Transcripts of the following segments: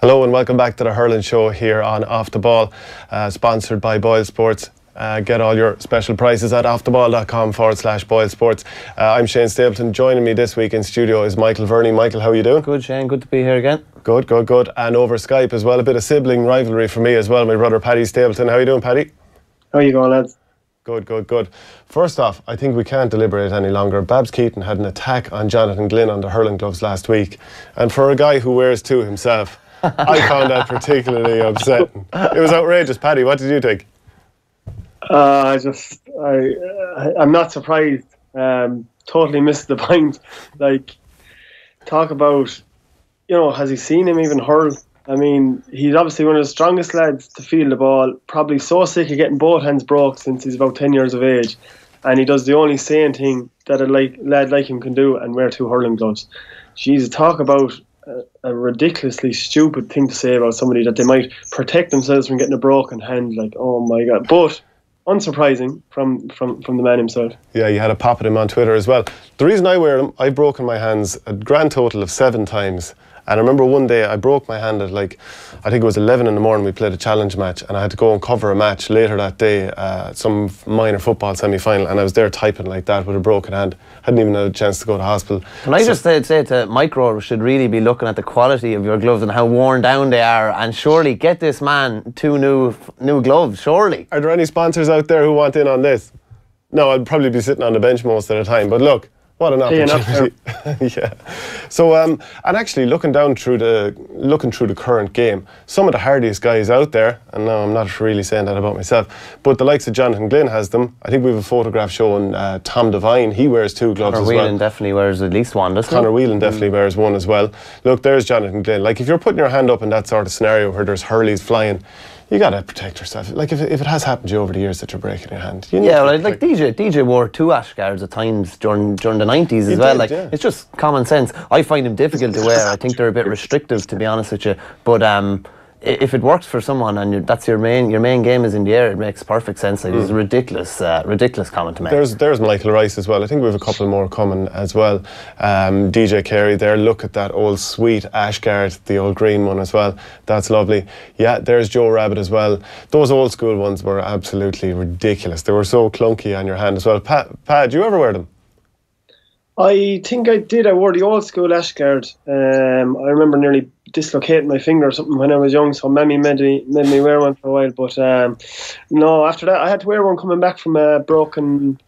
Hello and welcome back to the Hurling Show here on Off the Ball, sponsored by Boyle Sports. Get all your special prices at offtheball.com/Boyle Sports. I'm Shane Stapleton. Joining me this week in studio is Michael Verney. Michael, how are you doing? Good, Shane. Good to be here again. Good. And over Skype as well, a bit of sibling rivalry for me as well. My brother Paddy Stapleton. How are you doing, Paddy? How are you going, lads? Good. First off, I think we can't deliberate any longer. Babs Keaton had an attack on Jonathan Glynn on the hurling gloves last week, and for a guy who wears two himself, I found that particularly upsetting. It was outrageous. Paddy, what did you think? I'm not surprised. Totally missed the point. Like, talk about, has he seen him even hurl? I mean, he's obviously one of the strongest lads to field the ball. Probably so sick of getting both hands broke since he's about 10 years of age. And he does the only sane thing that a lad like him can do and wear two hurling gloves. Jesus, talk about a ridiculously stupid thing to say about somebody, that they might protect themselves from getting a broken hand. Like, oh my God. But unsurprising from the man himself. Yeah, you had a pop at him on Twitter as well. The reason I wear them, I've broken my hands a grand total of 7 times. And I remember one day I broke my hand at I think it was 11 in the morning. We played a challenge match and I had to go and cover a match later that day, some minor football semi-final, and I was there typing like that with a broken hand. Hadn't even had a chance to go to hospital. Can I just say to Micro should really be looking at the quality of your gloves and how worn down they are, and surely get this man 2 new gloves, surely. Are there any sponsors out there who want in on this? No, I'd probably be sitting on the bench most of the time, but look, what an opportunity. Yeah. So, and actually looking through the current game, some of the hardiest guys out there, and no, I'm not really saying that about myself, but the likes of Jonathan Glynn has them. I think we have a photograph showing Tom Devine. He wears 2 gloves as well. Conor Whelan definitely wears at least one, doesn't he? Conor Whelan definitely wears one as well. Look, there's Jonathan Glynn. Like, if you're putting your hand up in that sort of scenario where there's hurleys flying, you got to protect yourself. Like, if it has happened to you over the years that you're breaking your hand. Like DJ wore 2 ash guards at times during the 90s as well. It's just common sense. I find them difficult to wear. I think they're a bit restrictive, to be honest with you. But if it works for someone and that's your main game is in the air, it makes perfect sense. Like, it's a ridiculous comment to make. There's Michael Rice as well. I think we have a couple more coming as well. DJ Kerry there. Look at that old sweet ash guard, the old green one as well. That's lovely. Yeah, there's Joe Rabbit as well. Those old school ones were absolutely ridiculous. They were so clunky on your hand as well. Pat, do you ever wear them? I think I did. I wore the old school ash guard. I remember nearly dislocating my finger or something when I was young, so Mammy made me wear one for a while. But no, after that I had to wear one coming back from a broken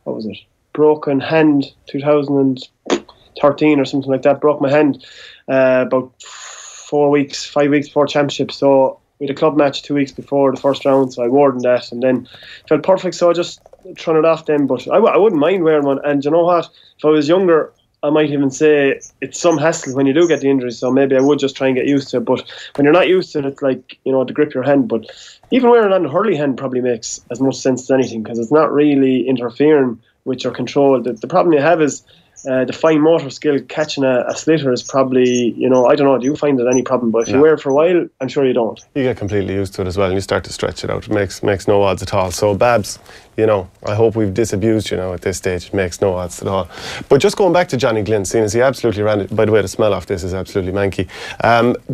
hand, 2013 or something like that. Broke my hand about 5 weeks before championship. So we had a club match 2 weeks before the first round, so I wore that and then felt perfect, so I just thrown it off then. But I wouldn't mind wearing one, and you know what, if I was younger I might even say it's some hassle when you do get the injury, so maybe I would just try and get used to it. But when you're not used to it, it's like, to grip your hand. But even wearing it on the hurley hand probably makes as much sense as anything, because it's not really interfering with your control. The problem you have is the fine motor skill. Catching a slitter is probably, I don't know, do you find it any problem? But if you wear it for a while, I'm sure you don't. You get completely used to it as well, and you start to stretch it out. It makes no odds at all. So Babs, I hope we've disabused you now at this stage. It makes no odds at all. But just going back to Johnny Glynn, seeing as he absolutely ran it, by the way, the smell off this is absolutely manky.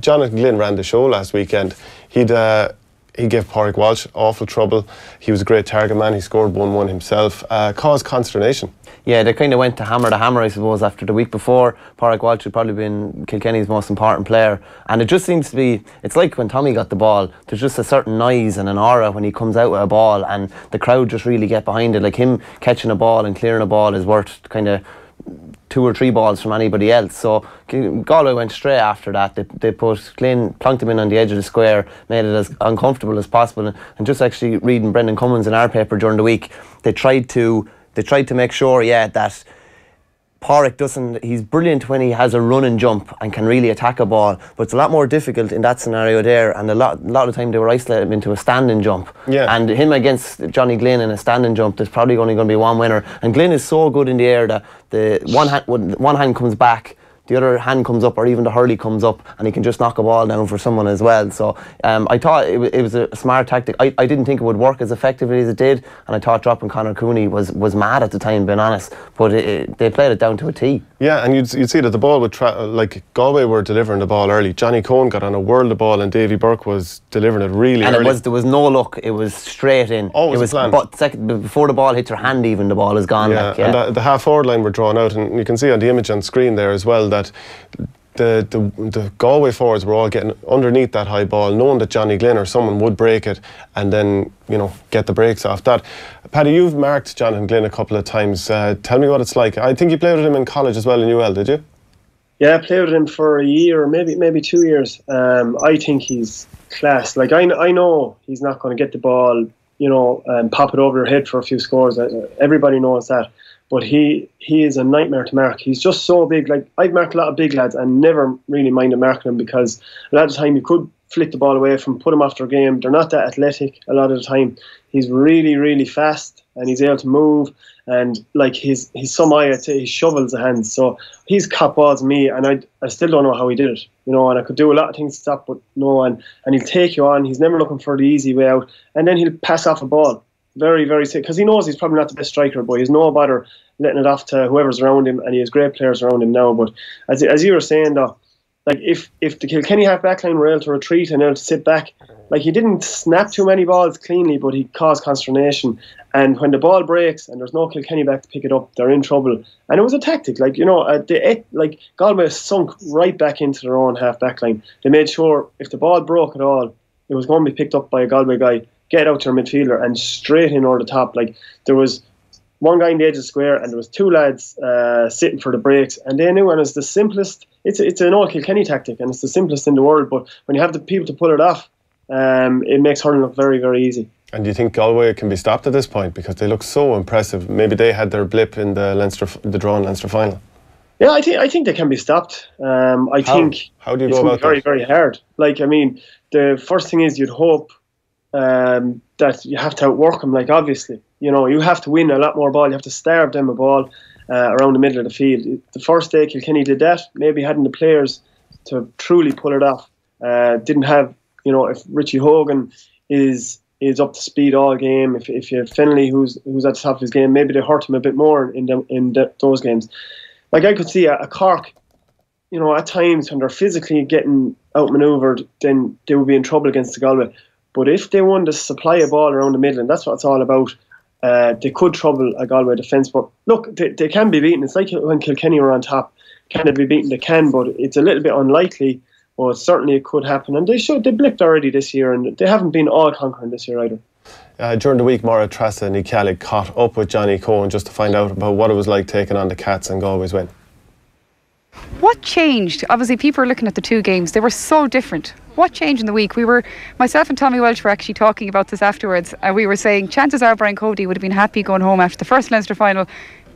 Jonathan Glynn ran the show last weekend. He gave Pádraig Walsh awful trouble. He was a great target man. He scored 1-1 himself. Caused consternation. Yeah, they kind of went to hammer the hammer, I suppose, after the week before. Pádraig Walsh had probably been Kilkenny's most important player. And it just seems to be, it's like when Tommy got the ball, there's just a certain noise and an aura when he comes out with a ball, and the crowd just really get behind it. Like, him catching a ball and clearing a ball is worth kind of 2 or 3 balls from anybody else. So Galway went straight after that. They put Glynn, plonked him in on the edge of the square, made it as uncomfortable as possible. And just actually reading Brendan Cummins in our paper during the week, they tried to make sure, that Pádraig he's brilliant when he has a run and jump and can really attack a ball, but it's a lot more difficult in that scenario there, and a lot of the time they were isolating him into a standing jump. Yeah. And him against Johnny Glynn in a standing jump, there's probably only going to be one winner. And Glynn is so good in the air that when one hand comes back, the other hand comes up, or even the hurley comes up, and he can just knock a ball down for someone as well. So I thought it was a smart tactic. I didn't think it would work as effectively as it did, and I thought dropping Conor Cooney was mad at the time, being honest. But they played it down to a T. Yeah, and you'd see that the ball would like Galway were delivering the ball early. Johnny Cohen got on a whirl of ball, and Davy Burke was delivering it really early. And there was no look. It was straight in. Always it was planned. But before the ball hits your hand, even the ball is gone. Yeah, and the half forward line were drawn out, and you can see on the image on screen there as well that the Galway forwards were all getting underneath that high ball, knowing that Johnny Glynn or someone would break it, and then get the breaks off that. Paddy, you've marked Jonathan Glynn a couple of times. Tell me what it's like. I think you played with him in college as well in UL, did you? Yeah, I played with him for a year, or maybe 2 years. I think he's class. Like I know he's not going to get the ball, and pop it over your head for a few scores. Everybody knows that. But he is a nightmare to mark. He's just so big. Like, I've marked a lot of big lads and never really minded marking them, because a lot of the time you could flick the ball away from, put them after a game. They're not that athletic a lot of the time. He's really, really fast, and he's able to move, and like he's some eye, I'd say he shovels the hands. So he's caught balls me, and I still don't know how he did it. And I could do a lot of things to stop, but no, and he'll take you on. He's never looking for the easy way out, and then he'll pass off a ball. Very, very sick, because he knows he's probably not the best striker, but he's no bother letting it off to whoever's around him, and he has great players around him now. But as you were saying, though, like if the Kilkenny half back line were able to retreat and able to sit back, like, he didn't snap too many balls cleanly, but he caused consternation. And when the ball breaks and there's no Kilkenny back to pick it up, they're in trouble. And it was a tactic, Galway sunk right back into their own half back line. They made sure if the ball broke at all, it was going to be picked up by a Galway guy, get out to their midfielder and straight in over the top. Like, there was one guy in the edge of the square, and there was two lads sitting for the breaks, and they knew. And it's the simplest. It's an old Kilkenny tactic, and it's the simplest in the world. But when you have the people to pull it off, it makes hurling look very, very easy. And do you think Galway can be stopped at this point, because they look so impressive? Maybe they had their blip in the drawn Leinster final. Yeah, I think they can be stopped. I think how do you go about very, that? very hard. Like, I mean, the first thing is you'd hope that you have to outwork them. Like, obviously, you have to win a lot more ball. You have to starve them a ball around the middle of the field. The first day Kilkenny did that, maybe hadn't the players to truly pull it off. Didn't have, if Richie Hogan is up to speed all game, if you have Fennelly who's at the top of his game, maybe they hurt him a bit more in those games. Like, I could see a Cork, at times when they're physically getting outmanoeuvred, then they would be in trouble against the Galway. But if they want to supply a ball around the middle, and that's what it's all about, they could trouble a Galway defence. But look, they can be beaten. It's like when Kilkenny were on top. Can they be beaten? They can, but it's a little bit unlikely. But certainly it could happen. And they blipped already this year, and they haven't been all conquering this year either. During the week, Maura Trassa and Nicalig caught up with Johnny Cohen just to find out about what it was like taking on the Cats and Galway's win. What changed? Obviously, people are looking at the two games. They were so different. What changed in the week? Myself and Tommy Welch were actually talking about this afterwards. We were saying chances are Brian Cody would have been happy going home after the first Leinster final.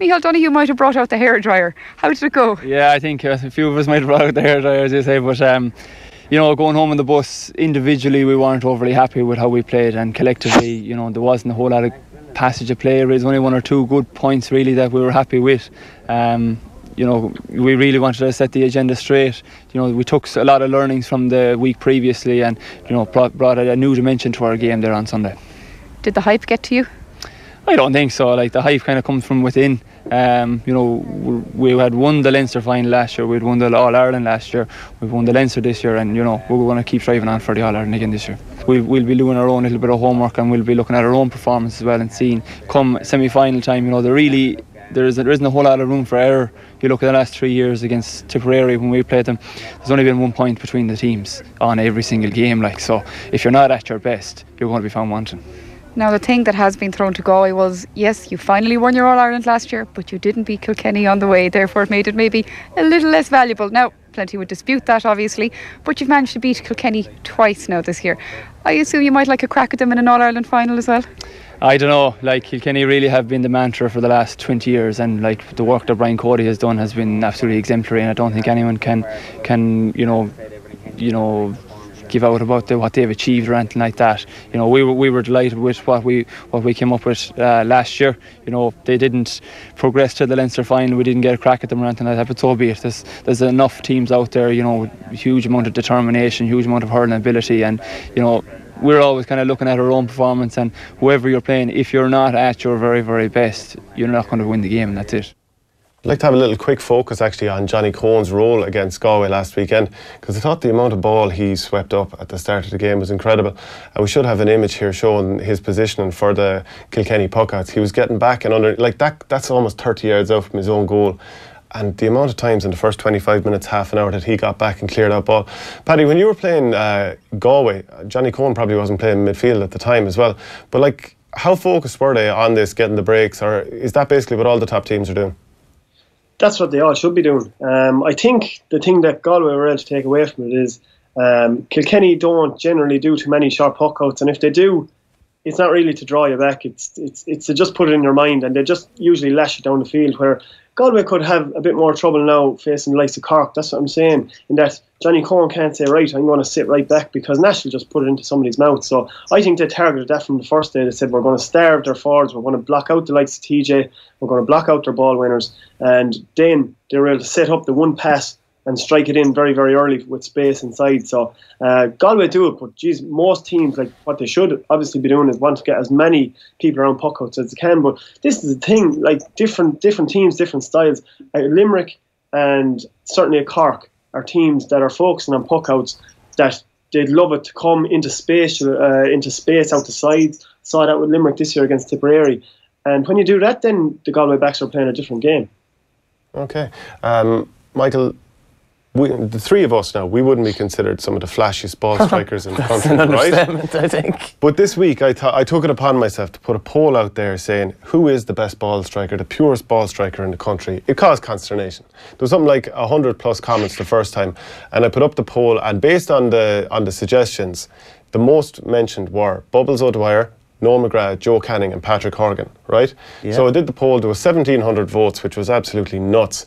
Michael Donoghue might have brought out the hairdryer. How did it go? Yeah, I think a few of us might have brought out the hairdryer, as you say, but going home on the bus, individually we weren't overly happy with how we played, and collectively, there wasn't a whole lot of passage of play. There was only one or two good points really that we were happy with. We really wanted to set the agenda straight. We took a lot of learnings from the week previously, and brought a new dimension to our game there on Sunday. Did the hype get to you? I don't think so. Like, the hype kind of comes from within. We had won the Leinster final last year. We'd won the All-Ireland last year. We've won the Leinster this year, and we're going to keep striving on for the All-Ireland again this year. We'll be doing our own little bit of homework, and we'll be looking at our own performance as well, and seeing come semi-final time, there isn't a whole lot of room for error. If you look at the last 3 years against Tipperary when we played them, there's only been 1 point between the teams on every single game. So if you're not at your best, you're going to be found wanting. Now, the thing that has been thrown to Galway was, yes, you finally won your All-Ireland last year, but you didn't beat Kilkenny on the way, therefore it made it maybe a little less valuable. Now, plenty would dispute that, obviously, but you've managed to beat Kilkenny twice now this year. I assume you might like a crack at them in an All-Ireland final as well? I don't know, Kilkenny really have been the mantra for the last 20 years, and the work that Brian Cody has done has been absolutely exemplary, and I don't think anyone can give out about what they've achieved or anything like that. We were delighted with what we came up with last year. They didn't progress to the Leinster final. We didn't get a crack at them or anything like that, but so be it. There's enough teams out there, with huge amount of determination, huge amount of hurling ability, and we're always kind of looking at our own performance, and whoever you're playing, if you're not at your very, very best, you're not going to win the game, and that's it. I'd like to have a little quick focus actually on Johnny Cohen's role against Galway last weekend, because I thought the amount of ball he swept up at the start of the game was incredible. And we should have an image here showing his positioning for the Kilkenny puckouts. He was getting back and under, like that's almost 30 yards out from his own goal. And the amount of times in the first 25 minutes, half an hour that he got back and cleared that ball. Paddy, when you were playing Galway, Johnny Cohen probably wasn't playing midfield at the time as well. But like, how focused were they on this, getting the breaks, or is that basically what all the top teams are doing? That's what they all should be doing. I think the thing that Galway were able to take away from it is Kilkenny don't generally do too many short puckouts, and if they do, it's not really to draw you back. It's to just put it in your mind, and they just usually lash it down the field. Where Galway could have a bit more trouble now facing the likes of Cork. That's what I'm saying. In that Johnny Cohen can't say, right, I'm going to sit right back, because Nash will just put it into somebody's mouth. So I think they targeted that from the first day. They said, we're going to starve their forwards, we're going to block out the likes of TJ, we're going to block out their ball winners, and then they were able to set up the one pass and strike it in very, very early with space inside. So Galway do it, but geez, most teams, like what they should obviously be doing is want to get as many people around puckouts as they can. But this is the thing, like different teams, different styles. Limerick and certainly Cork are teams that are focusing on puckouts, that they'd love it to come into space out the sides. Saw that with Limerick this year against Tipperary. And when you do that, then the Galway backs are playing a different game. Okay. Michael, the three of us now, we wouldn't be considered some of the flashiest ball strikers in the country, right? I think. But this week, I took it upon myself to put a poll out there saying, who is the best ball striker, the purest ball striker in the country? It caused consternation. There was something like 100+ comments the first time, and I put up the poll, and based on the suggestions, the most mentioned were Bubbles O'Dwyer, Noel McGrath, Joe Canning and Patrick Horgan, right? Yeah. So I did the poll, there was 1,700 votes, which was absolutely nuts.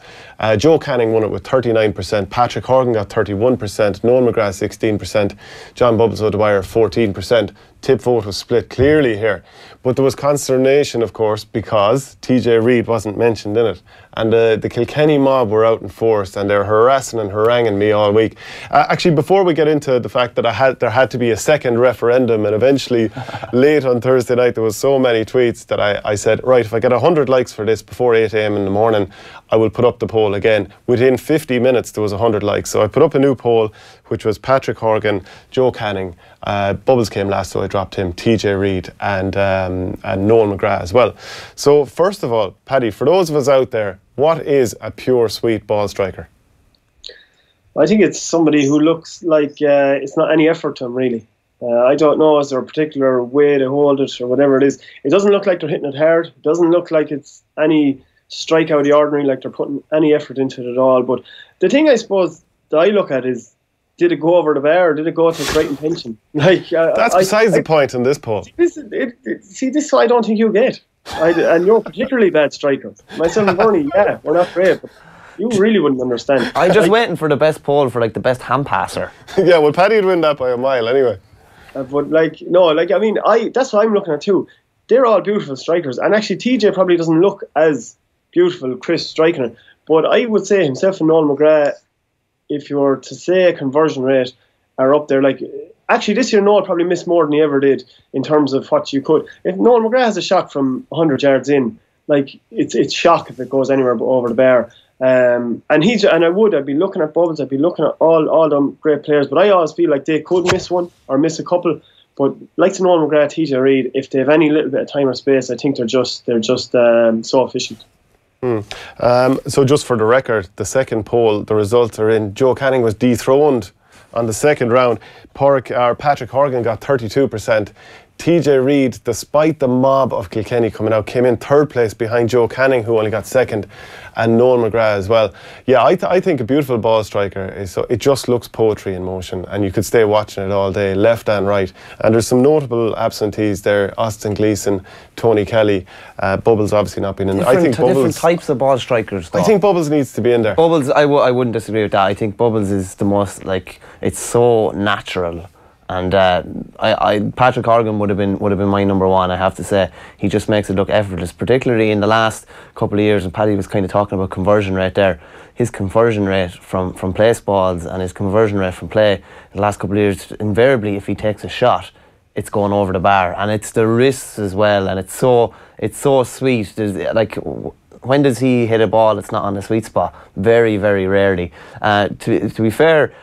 Joe Canning won it with 39%, Patrick Horgan got 31%, Noel McGrath 16%, John Bubbles O'Dwyer 14%. Tip vote was split clearly here. But there was consternation, of course, because TJ Reid wasn't mentioned in it. And the Kilkenny mob were out in force, and they were harassing and haranguing me all week. Actually, before we get into the fact that there had to be a second referendum, and eventually late on Thursday night there was so many tweets that I said, right, if I get 100 likes for this before 8 a.m. in the morning, I will put up the poll again. Within 50 minutes there was 100 likes. So I put up a new poll, which was Patrick Horgan, Joe Canning, Bubbles came last, so I dropped him, TJ Reid and Noel McGrath as well. So first of all, Paddy, for those of us out there, what is a pure sweet ball striker? I think it's somebody who looks like it's not any effort to him, really. I don't know, is there a particular way to hold it or whatever it is. It doesn't look like they're hitting it hard. It doesn't look like it's any strike out of the ordinary, like they're putting any effort into it at all. But the thing I suppose that I look at is, did it go over the bar, or did it go to its right intention? Like that's besides the point in this poll. This I don't think you get. And you're a particularly bad striker. Myself and Verney, yeah, we're not great, but you really wouldn't understand. I'm just waiting for the best poll for like the best hand passer. Yeah, well, Paddy would win that by a mile anyway. But that's what I'm looking at too. They're all beautiful strikers, and actually TJ probably doesn't look as beautiful, Chris, striking it. But I would say himself and Noel McGrath, if you were to say a conversion rate, are up there. Like, actually, this year Noel probably missed more than he ever did in terms of what you could. If Noel McGrath has a shot from 100 yards in, like it's shock if it goes anywhere but over the bar. I'd be looking at Bubbles, I'd be looking at all them great players, but I always feel like they could miss one or miss a couple. But like to Noel McGrath, TJ Reid, if they have any little bit of time or space, I think they're just so efficient. So just for the record, the second poll, the results are in. Joe Canning was dethroned on the second round. Patrick Horgan got 32%. TJ Reid, despite the mob of Kilkenny coming out, came in third place behind Joe Canning, who only got second, and Noel McGrath as well. Yeah, I think a beautiful ball striker is it just looks poetry in motion, and you could stay watching it all day, left and right. And there's some notable absentees there: Austin Gleeson, Tony Kelly, Bubbles obviously not being in there. I think Bubbles, different types of ball strikers, though. I think Bubbles needs to be in there. Bubbles, I wouldn't disagree with that. I think Bubbles is the most, like, it's so natural. And Patrick Horgan would have been my number one. I have to say, he just makes it look effortless, particularly in the last couple of years. And Paddy was kind of talking about conversion rate there. His conversion rate from place balls and his conversion rate from play in the last couple of years, invariably, if he takes a shot, it's going over the bar, and it's the wrists as well. And it's so sweet. There's, like, when does he hit a ball that's not on the sweet spot? Very, very rarely. To be fair,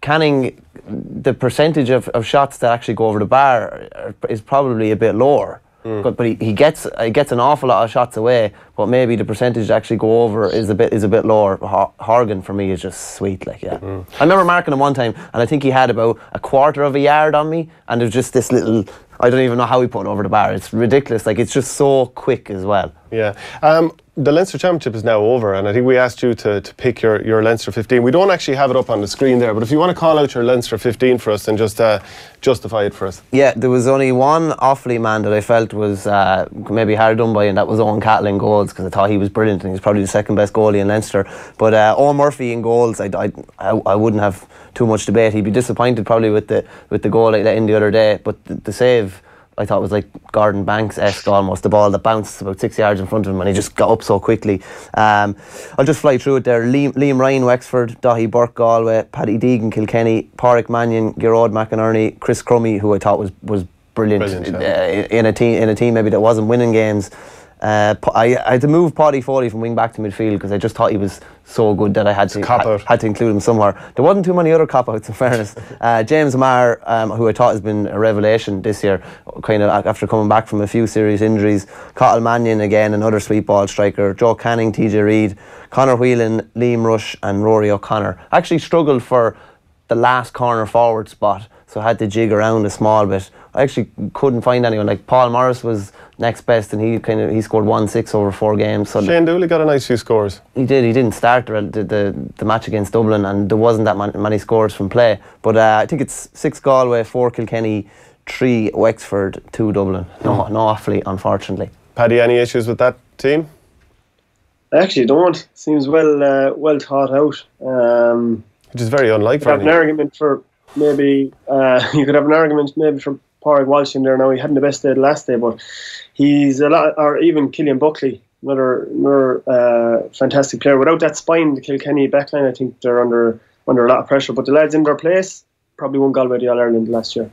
Canning, the percentage of shots that actually go over the bar is probably a bit lower. But he gets an awful lot of shots away, but maybe the percentage that actually go over is a bit lower. Horgan for me is just sweet, like, yeah. I remember marking him one time, and I think he had about a quarter of a yard on me, and there's just this little, I don't even know how he put it over the bar. It's ridiculous. Like, it's just so quick as well. Yeah. The Leinster Championship is now over, and I think we asked you to pick your Leinster 15. We don't actually have it up on the screen there, but if you want to call out your Leinster 15 for us and just justify it for us. Yeah, there was only one Offaly man that I felt was maybe hard done by, and that was Owen Cattle in goals, because I thought he was brilliant and he was probably the second best goalie in Leinster. But Owen Murphy in goals, I wouldn't have too much debate. He'd be disappointed probably with the goal like that in the other day, but the save, I thought, was like Gordon Banks-esque almost, the ball that bounced about 6 yards in front of him and he just got up so quickly. I'll just fly through it there. Liam Ryan, Wexford; Dahi Burke, Galway; Paddy Deegan, Kilkenny; Pádraig Mannion, Gearóid McInerney; Chris Crummy, who I thought was brilliant in a team maybe that wasn't winning games. I had to move Paddy Foley from wing back to midfield because I just thought he was so good that I had to include him somewhere. There wasn't too many other cop-outs, in fairness. James Marr, who I thought has been a revelation this year, kind of after coming back from a few serious injuries. Cathal Mannion, again, another sweet ball striker. Joe Canning, TJ Reid; Conor Whelan, Liam Rush and Rory O'Connor. Actually struggled for the last corner forward spot, so I had to jig around a small bit. I actually couldn't find anyone. Like, Paul Morris was next best, and he scored 1-6 over 4 games. So Shane Dooley got a nice few scores. He did. He didn't start the match against Dublin, and there wasn't that many scores from play. But I think it's 6 Galway, 4 Kilkenny, 3 Wexford, 2 Dublin. No Offaly, unfortunately. Paddy, any issues with that team? I actually don't. Seems well thought out. Which is very unlike for an argument for maybe you could have an argument maybe for Pádraig Walsh in there now. He hadn't the best day the last day, but he's a lot, or even Killian Buckley, another fantastic player. Without that spine, the Kilkenny backline, I think they're under a lot of pressure. But the lads in their place probably won Galway the All-Ireland last year.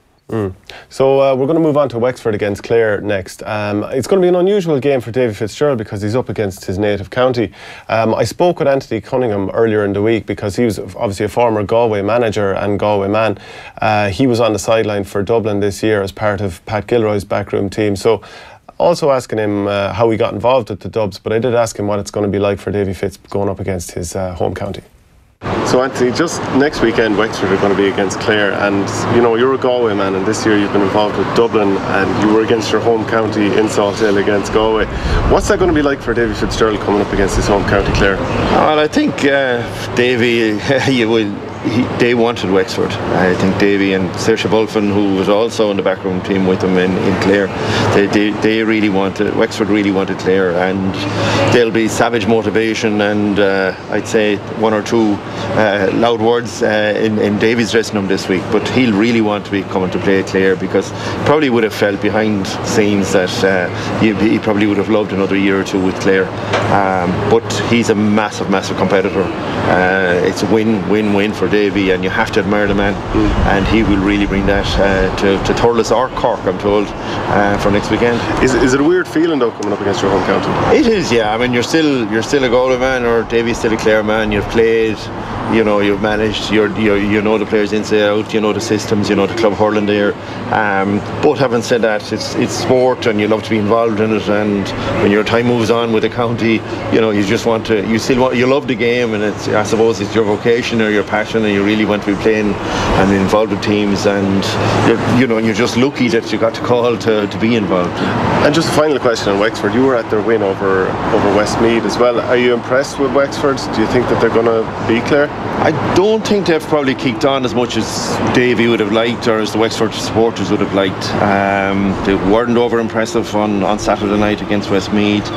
So we're going to move on to Wexford against Clare next. It's going to be an unusual game for Davy Fitzgerald because he's up against his native county. I spoke with Anthony Cunningham earlier in the week because he was obviously a former Galway manager and Galway man. He was on the sideline for Dublin this year as part of Pat Gilroy's backroom team. So also asking him how he got involved with the Dubs, but I did ask him what it's going to be like for Davy Fitz going up against his home county. So Anthony, just next weekend Wexford are going to be against Clare, and you know, you're a Galway man, and this year you've been involved with Dublin and you were against your home county in Salthill against Galway. What's that going to be like for Davy Fitzgerald coming up against his home county Clare? Well, I think Davy, they wanted Wexford. I think Davy and Saoirse Bulfin, who was also in the backroom team with them in Clare, they really wanted, Wexford really wanted Clare, and there'll be savage motivation and I'd say 1 or 2 loud words in Davy's dressing room this week, but he'll really want to be coming to play Clare because he probably would have felt behind scenes that he probably would have loved another year or 2 with Clare, but he's a massive competitor. It's a win-win for Davy, and you have to admire the man, and he will really bring that to Thurles or Cork, I'm told, for next weekend. Is it a weird feeling though coming up against your home county? It is, yeah. I mean, you're still a Galway man, or Davy's still a Clare man. You've played, you know, you've managed, you know the players inside out, you know the systems, you know the club hurling there. But having said that, it's sport, and you love to be involved in it. And when your time moves on with the county, you know, you just want to, you love the game, and it's, I suppose, it's your vocation or your passion, and you really want to be playing and involved with teams, and you're just lucky that you got to call to be involved. And just a final question on Wexford. You were at their win over Westmeath as well. Are you impressed with Wexford? Do you think that they're going to beat Clare? I don't think they've probably kicked on as much as Davy would have liked, or as the Wexford supporters would have liked. They weren't over impressive on Saturday night against Westmeath.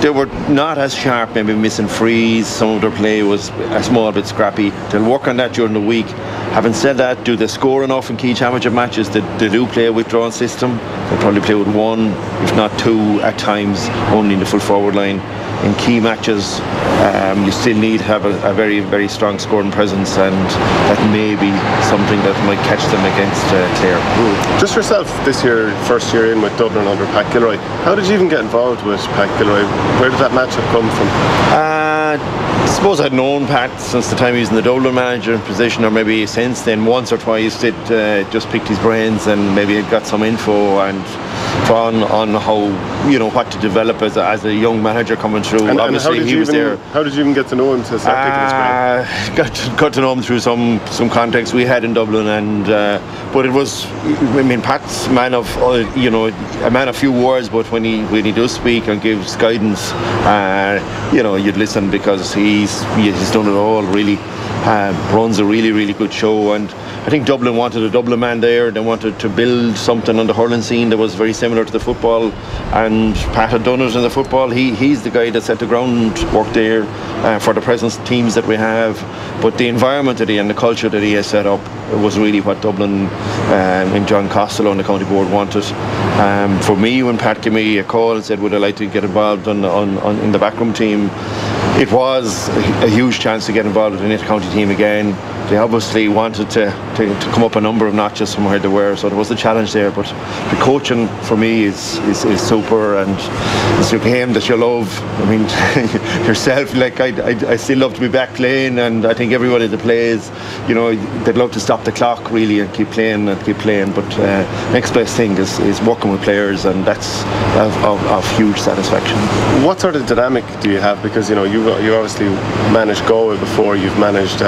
They were not as sharp, maybe missing frees. Some of their play was a small bit scrappy. They'll work on that during the week. Having said that, do they score enough in key championship matches? They do play a withdrawn system. They'll probably play with 1, if not 2 at times, only in the full forward line in key matches, you still need to have a very, very strong scoring presence, and that may be something that might catch them against Clare. Just yourself this year, first year in with Dublin under Pat Gilroy, how did you even get involved with Pat Gilroy? Where did that matchup come from? I suppose I'd known Pat since the time he was in the Dublin manager position, or maybe since then. Once or twice it just picked his brains and maybe had got some info and on how, what to develop as a young manager coming through. And obviously he was there. How did you even get to know him to start picking his brain? Got to know him through some contacts we had in Dublin, and but it was, Pat's man of a man of few words, but when he does speak and gives guidance, you'd listen, because he's done it all really. Runs a really, really good show, and I think Dublin wanted a Dublin man there. They wanted to build something on the hurling scene that was very similar to the football, and Pat had done it in the football. He's the guy that set the groundwork there for the present teams that we have, but the environment that and the culture that he has set up was really what Dublin and John Costello and the county board wanted. For me, when Pat gave me a call and said, would I like to get involved in the backroom team, it was a huge chance to get involved in the county team again. They obviously wanted to come up a number of notches from where they were, so there was a challenge there. But the coaching for me is super, and it's a game that you love. Yourself, I still love to be back playing, and I think everybody that plays, they'd love to stop the clock really and keep playing. But next best thing is working with players, and that's of huge satisfaction. What sort of dynamic do you have? Because you obviously managed Galway before, you've managed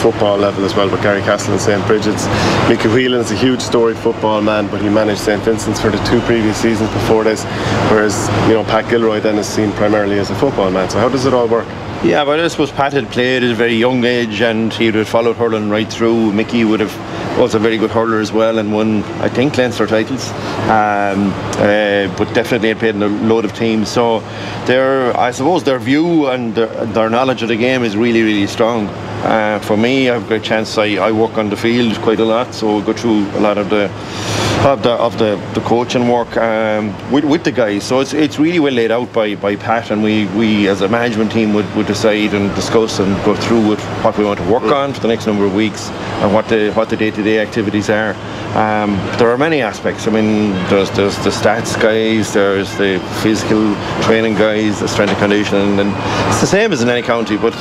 football level as well with Gary Castle and St. Bridget's. Mickey Whelan's a huge storied football man, but he managed St. Vincent's for the 2 previous seasons before this, whereas Pat Gilroy then is seen primarily as a football man. So how does it all work? Yeah, but I suppose Pat had played at a very young age, and he would have followed hurling right through. Mickey would have was a very good hurler as well, and won, I think, Leinster titles, but definitely had played in a load of teams. So I suppose their view and their knowledge of the game is really, really strong. For me, I have a great chance. I work on the field quite a lot, so I go through a lot of the coaching work with the guys. So it's really well laid out by Pat, and we as a management team would decide and discuss and go through with what we want to work on for the next number of weeks, and what the day-to-day activities are. There are many aspects. There's the stats guys, there's the physical training guys, the strength and conditioning, and it's the same as in any county, but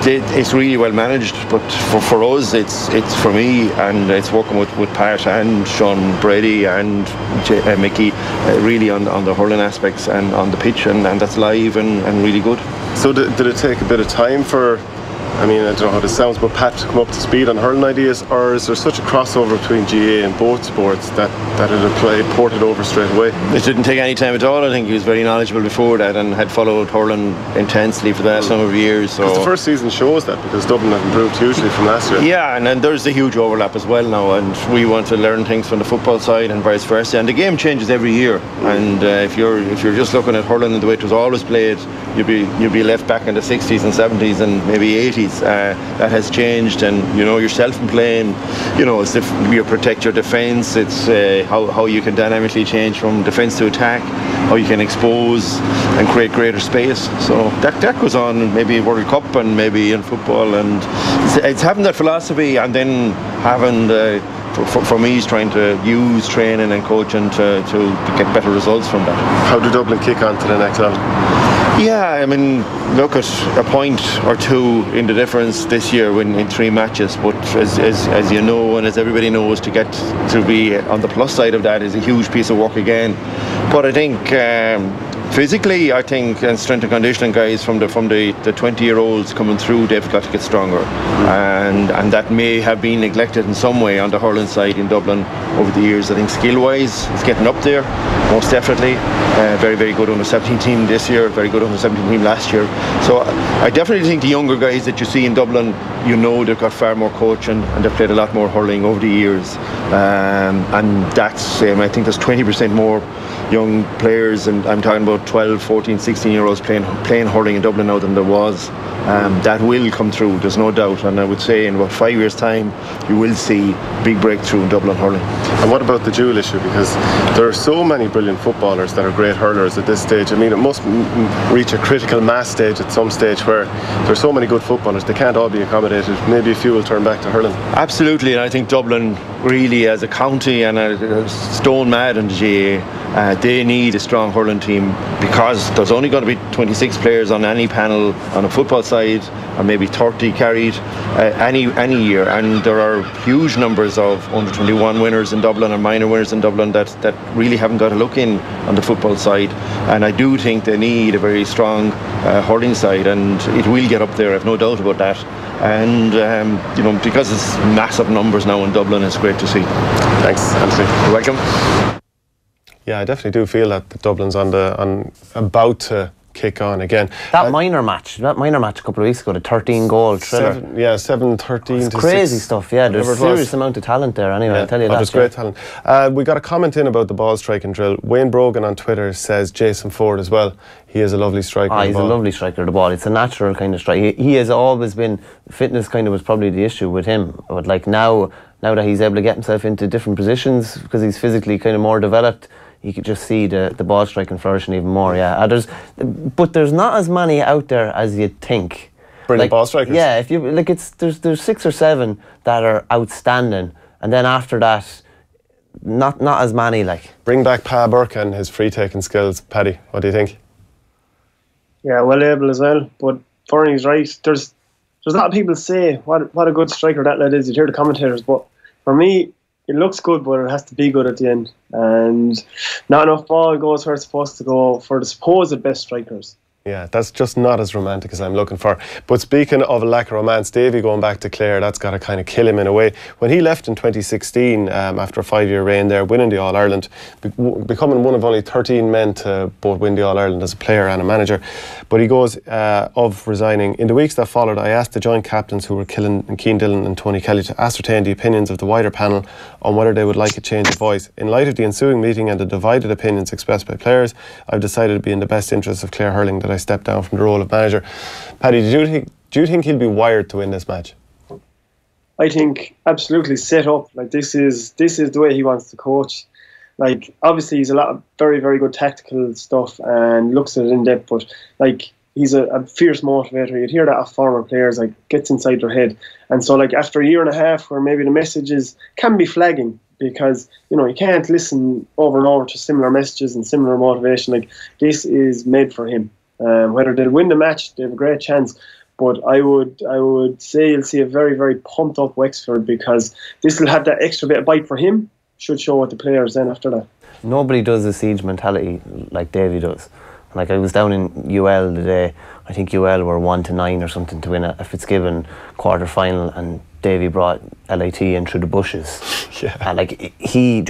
it's really well managed. But for us, it's for me, and it's working with Pat and Sean Brady and Mickey really on the hurling aspects and on the pitch, and that's live and really good. So did it take a bit of time for, I don't know how this sounds, but Pat to come up to speed on hurling ideas, or is there such a crossover between GA and both sports that it ported over straight away? It didn't take any time at all. I think he was very knowledgeable before that and had followed hurling intensely for the last number of years. So because the first season shows that, because Dublin have improved hugely from last year. Yeah, and then there's a huge overlap as well now, and we want to learn things from the football side and vice versa. And the game changes every year, and if you're just looking at hurling the way it was always played, you'd be left back in the 60s and 70s and maybe 80s. That has changed, and yourself in playing, it's you protect your defence. It's how you can dynamically change from defence to attack, how you can expose and create greater space. So that goes on maybe in World Cup and maybe in football, and it's having that philosophy, and then having for me is trying to use training and coaching to get better results from that. How do Dublin kick on to the next level? Yeah, look at a point or two in the difference this year in 3 matches, but as you know, and as everybody knows, to get to be on the plus side of that is a huge piece of work again. But I think physically, and strength and conditioning guys from the 20-year-olds coming through, they've got to get stronger, and that may have been neglected in some way on the hurling side in Dublin over the years. I think skill-wise, it's getting up there, most definitely. Very, very good under 17 team this year, very good under 17 team last year. So I definitely think the younger guys that you see in Dublin, they've got far more coaching, and they've played a lot more hurling over the years, and that's I think there's 20% more young players, and I'm talking about 12, 14, 16-year-olds playing hurling in Dublin now than there was that will come through, there's no doubt. And I would say in about 5 years' time, you will see big breakthrough in Dublin hurling. And what about the dual issue? Because there are so many brilliant footballers that are great hurlers at this stage. I mean, it must reach a critical mass stage at some stage where there's so many good footballers, they can't all be accommodated. Maybe a few will turn back to hurling. Absolutely, and I think Dublin really, as a county and a stone mad in the GAA, they need a strong hurling team, because there's only going to be 26 players on any panel on a football side, and maybe 30 carried any year, and there are huge numbers of under 21 winners in Dublin and minor winners in Dublin that really haven't got a look in on the football side. And I do think they need a very strong hurling side, and it will get up there, I've no doubt about that. And you know, because it's massive numbers now in Dublin, it's great to see. Thanks, Anthony. You're welcome. Yeah, I definitely do feel that Dublin's about to kick on again. That minor match a couple of weeks ago, the 13-goal thriller. 7-13 it's to crazy 6. stuff. Yeah, there's a serious amount of talent there. Anyway, I'll tell you that. There's great talent. We got a comment in about the ball striking drill. Wayne Brogan on Twitter says Jason Ford as well. He is a lovely striker. He's a lovely striker of the ball. It's a natural kind of strike. He has always been, fitness kind of was probably the issue with him. But like now that he's able to get himself into different positions because he's physically kind of more developed, you could just see the ball striking flourishing even more. Yeah, but there's not as many out there as you'd think. Brilliant ball strikers. Yeah, if you like, there's 6 or 7 that are outstanding, and then after that, not as many. Like, bring back Pa Burke and his free taking skills, Paddy. What do you think? Yeah, well able as well. But Verney's right. There's a lot of people say what a good striker that lad is. You hear the commentators, but for me, it looks good, but it has to be good at the end. And not enough ball goes where it's supposed to go for the supposed best strikers. Yeah, that's just not as romantic as I'm looking for. But speaking of a lack of romance, Davy going back to Clare, that's got to kind of kill him in a way. When he left in 2016, after a 5-year reign there, winning the All-Ireland, becoming one of only 13 men to both win the All-Ireland as a player and a manager. But he goes of resigning. In the weeks that followed, I asked the joint captains, who were Cian Dillon and Tony Kelly, to ascertain the opinions of the wider panel on whether they would like a change of voice. In light of the ensuing meeting and the divided opinions expressed by players, I've decided to be in the best interest of Clare hurling that I step down from the role of manager. Paddy, do you think he'll be wired to win this match? I think absolutely set up. Like, this is the way he wants to coach. Like, obviously he's a lot of very, very good tactical stuff and looks at it in depth, but like, he's a fierce motivator. You'd hear that of former players, like, gets inside their head. And so, like, after a year and a half where maybe the messages can be flagging, because, you know, you can't listen over and over to similar messages and similar motivation. Like, this is made for him. Whether they'll win the match, they have a great chance. But I would say you'll see a very, very pumped up Wexford, because this will have that extra bit of bite for him. Should show what the players then after that. Nobody does the siege mentality like Davy does. Like, I was down in UL today. I think UL were 1-9 or something to win a Fitzgibbon quarter final, and Davy brought LIT in through the bushes. Yeah. And like, he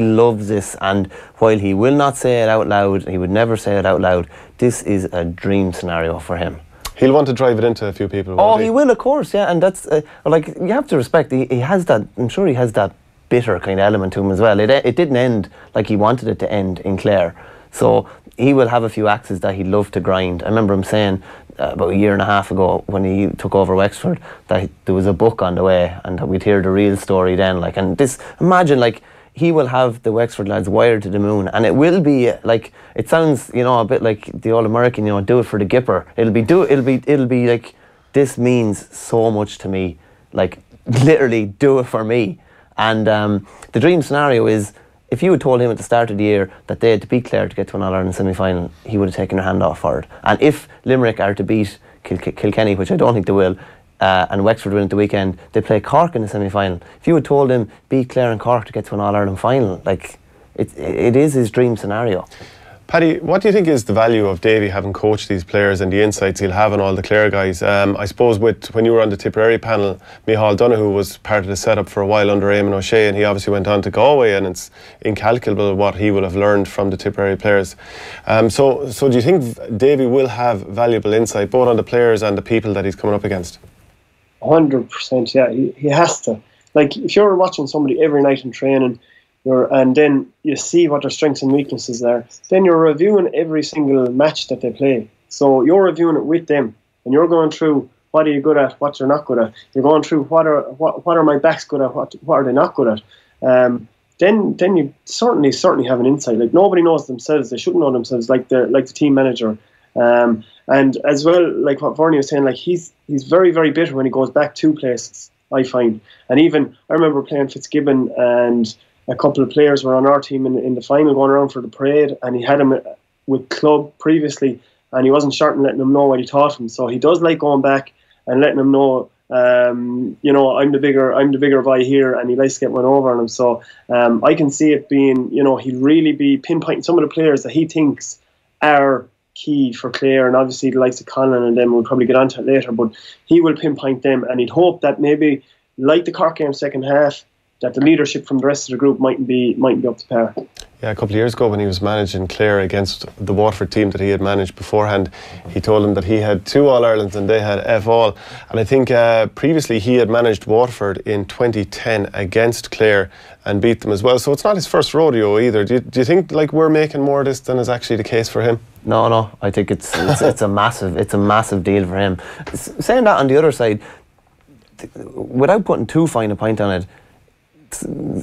loves this, and while he will not say it out loud, he would never say it out loud, this is a dream scenario for him. He'll want to drive it into a few people. Oh, he will, of course, yeah. And that's like, you have to respect, he has that, I'm sure he has that bitter kind of element to him as well. It didn't end like he wanted it to end in Clare. So he will have a few axes that he'd love to grind. I remember him saying about a year and a half ago, when he took over Wexford, that there was a book on the way, and that we'd hear the real story then. Like, and this, imagine, like, he will have the Wexford lads wired to the moon, and it will be like, it sounds, you know, a bit like the old American, you know, do it for the Gipper. It'll be like, this means so much to me. Like, literally, do it for me. And the dream scenario is, if you had told him at the start of the year that they had to beat Clare to get to an All-Ireland semi-final, he would have taken their hand off for it. And if Limerick are to beat Kilkenny, which I don't think they will, and Wexford win at the weekend, they play Cork in the semi-final. If you had told him beat Clare and Cork to get to an All-Ireland final, like, it is his dream scenario. Paddy, what do you think is the value of Davy having coached these players and the insights he'll have on all the Clare guys? I suppose when you were on the Tipperary panel, Micheál Donoghue was part of the setup for a while under Eamon O'Shea, and he obviously went on to Galway, and it's incalculable what he will have learned from the Tipperary players. So do you think Davy will have valuable insight both on the players and the people that he's coming up against? 100%, yeah, he has to. Like, if you're watching somebody every night in training, and then you see what their strengths and weaknesses are, then you're reviewing every single match that they play. So you're reviewing it with them. and you're going through what are you good at, what you're not good at. You're going through what are my backs good at, what are they not good at. Then you certainly have an insight. Like, nobody knows themselves; they shouldn't know themselves, like the team manager. And as well, like what Verney was saying, like he's very, very bitter when he goes back to places, I find. And even I remember playing Fitzgibbon, and a couple of players were on our team in the final going around for the parade, and he had him with club previously, and he wasn't short and letting them know what he taught him. So he does like going back and letting them know, I'm the bigger boy here, and he likes to get one over on him. So I can see it being, he'd really be pinpointing some of the players that he thinks are key for Clare, and obviously the likes of Conlon and them, we'll probably get onto it later, but he will pinpoint them, and he'd hope that maybe, like the Cork game second half, that the leadership from the rest of the group mightn't be up to par. Yeah, a couple of years ago when he was managing Clare against the Waterford team that he had managed beforehand, he told them that he had 2 All-Irelands and they had F-all. And I think previously he had managed Waterford in 2010 against Clare and beat them as well. So it's not his first rodeo either. Do you think like we're making more of this than is actually the case for him? No. I think it's a massive deal for him. Saying that on the other side, without putting too fine a point on it,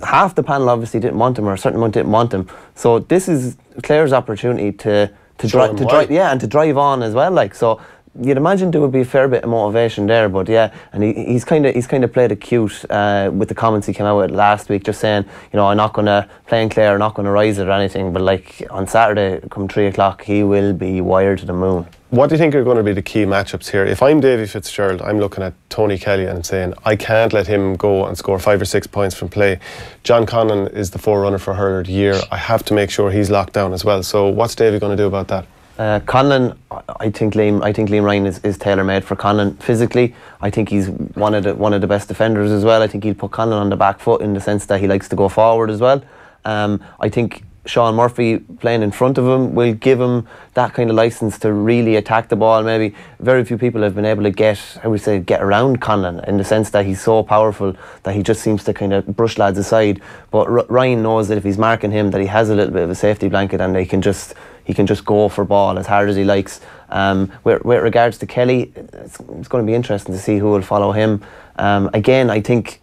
half the panel obviously didn't want him, or a certain amount didn't want him. So this is Clare's opportunity to drive on as well. Like, so you'd imagine there would be a fair bit of motivation there. But yeah, and he's kind of played it cute with the comments he came out with last week, just saying, I'm not going to play in Clare, I'm not going to rise it or anything. But like on Saturday, come 3 o'clock, he will be wired to the moon. What do you think are going to be the key matchups here? If I'm Davy Fitzgerald, I'm looking at Tony Kelly and saying I can't let him go and score 5 or 6 points from play. John Conlon is the forerunner for Hurler of the year. I have to make sure he's locked down as well. So what's Davy going to do about that? Conlon, I think Liam Ryan is tailor-made for Conlon physically. I think he's one of the best defenders as well. I think he'll put Conlon on the back foot in the sense that he likes to go forward as well. I think Sean Murphy playing in front of him will give him that kind of licence to really attack the ball. Maybe very few people have been able to get around Conlon, in the sense that he's so powerful that he just seems to kind of brush lads aside. But Ryan knows that if he's marking him, that he has a little bit of a safety blanket, and he can just go for ball as hard as he likes. With regards to Kelly, it's going to be interesting to see who will follow him. Again, I think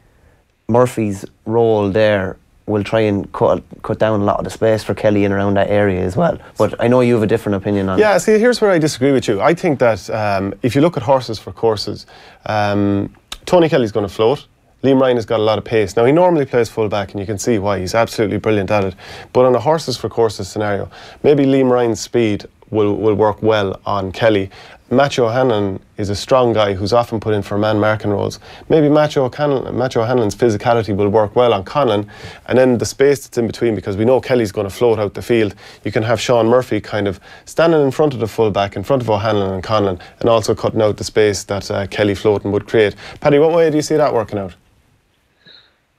Murphy's role there will try and cut down a lot of the space for Kelly in around that area as well. But I know you have a different opinion on it. Yeah, see, here's where I disagree with you. I think that if you look at horses for courses, Tony Kelly's going to float. Liam Ryan has got a lot of pace. Now, he normally plays full back, and you can see why. He's absolutely brilliant at it. But on a horses for courses scenario, maybe Liam Ryan's speed will work well on Kelly. Matthew O'Hanlon is a strong guy who's often put in for man marking roles. Maybe Matthew O'Hanlon's physicality will work well on Conlon, and then the space that's in between, because we know Kelly's going to float out the field, you can have Sean Murphy kind of standing in front of the full-back, in front of O'Hanlon and Conlon, and also cutting out the space that Kelly floating would create. Paddy, what way do you see that working out?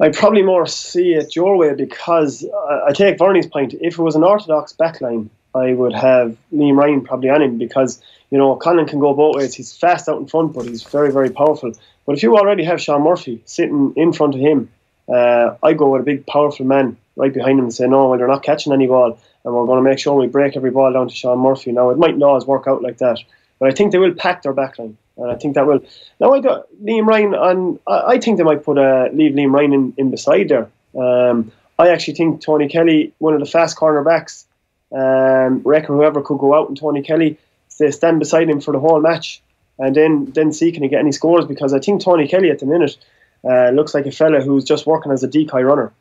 I probably more see it your way, because I take Verney's point. If it was an orthodox backline, I would have Liam Ryan probably on him, because Conlon can go both ways. He's fast out in front, but he's very, very powerful. But if you already have Sean Murphy sitting in front of him, I go with a big, powerful man right behind him and say, no, well, they're not catching any ball, and we're going to make sure we break every ball down to Sean Murphy. Now, it might not always work out like that, but I think they will pack their backline. And I think that will. Now, I got Liam Ryan on. I think they might leave Liam Ryan in beside there. I actually think Tony Kelly, one of the fast cornerbacks, reckon whoever could go out and Tony Kelly, they stand beside him for the whole match, and then see can he get any scores, because I think Tony Kelly at the minute looks like a fella who's just working as a decoy runner,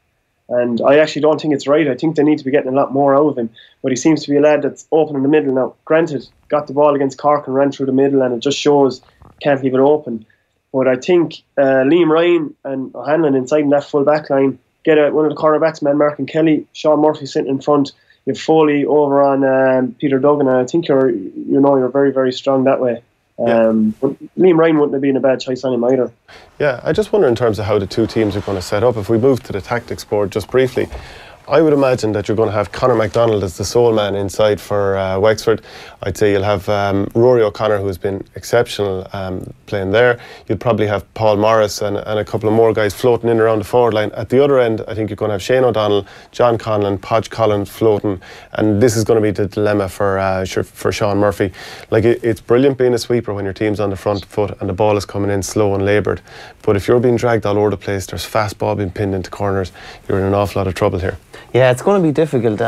and I actually don't think it's right. I think they need to be getting a lot more out of him, but he seems to be a lad that's open in the middle. Now, granted, got the ball against Cork and ran through the middle, and it just shows can't leave it open. But I think Liam Ryan and O'Hanlon inside in that full back line, get one of the cornerbacks, man marking Kelly, Sean Murphy sitting in front, you have Foley over on Peter Duggan, and I think you're very, very strong that way. But Liam Ryan wouldn't have been a bad choice on him either. Yeah, I just wonder in terms of how the two teams are going to set up. If we move to the tactics board just briefly, I would imagine that you're going to have Conor McDonald as the sole man inside for Wexford. I'd say you'll have Rory O'Connor, who's been exceptional playing there. You'll probably have Paul Morris and a couple of more guys floating in around the forward line. At the other end, I think you're going to have Shane O'Donnell, John Conlon, Podge Collins floating, and this is going to be the dilemma for Sean Murphy. Like, it's brilliant being a sweeper when your team's on the front foot and the ball is coming in slow and laboured, but if you're being dragged all over the place, there's fast ball being pinned into corners, you're in an awful lot of trouble here. Yeah, it's going to be difficult.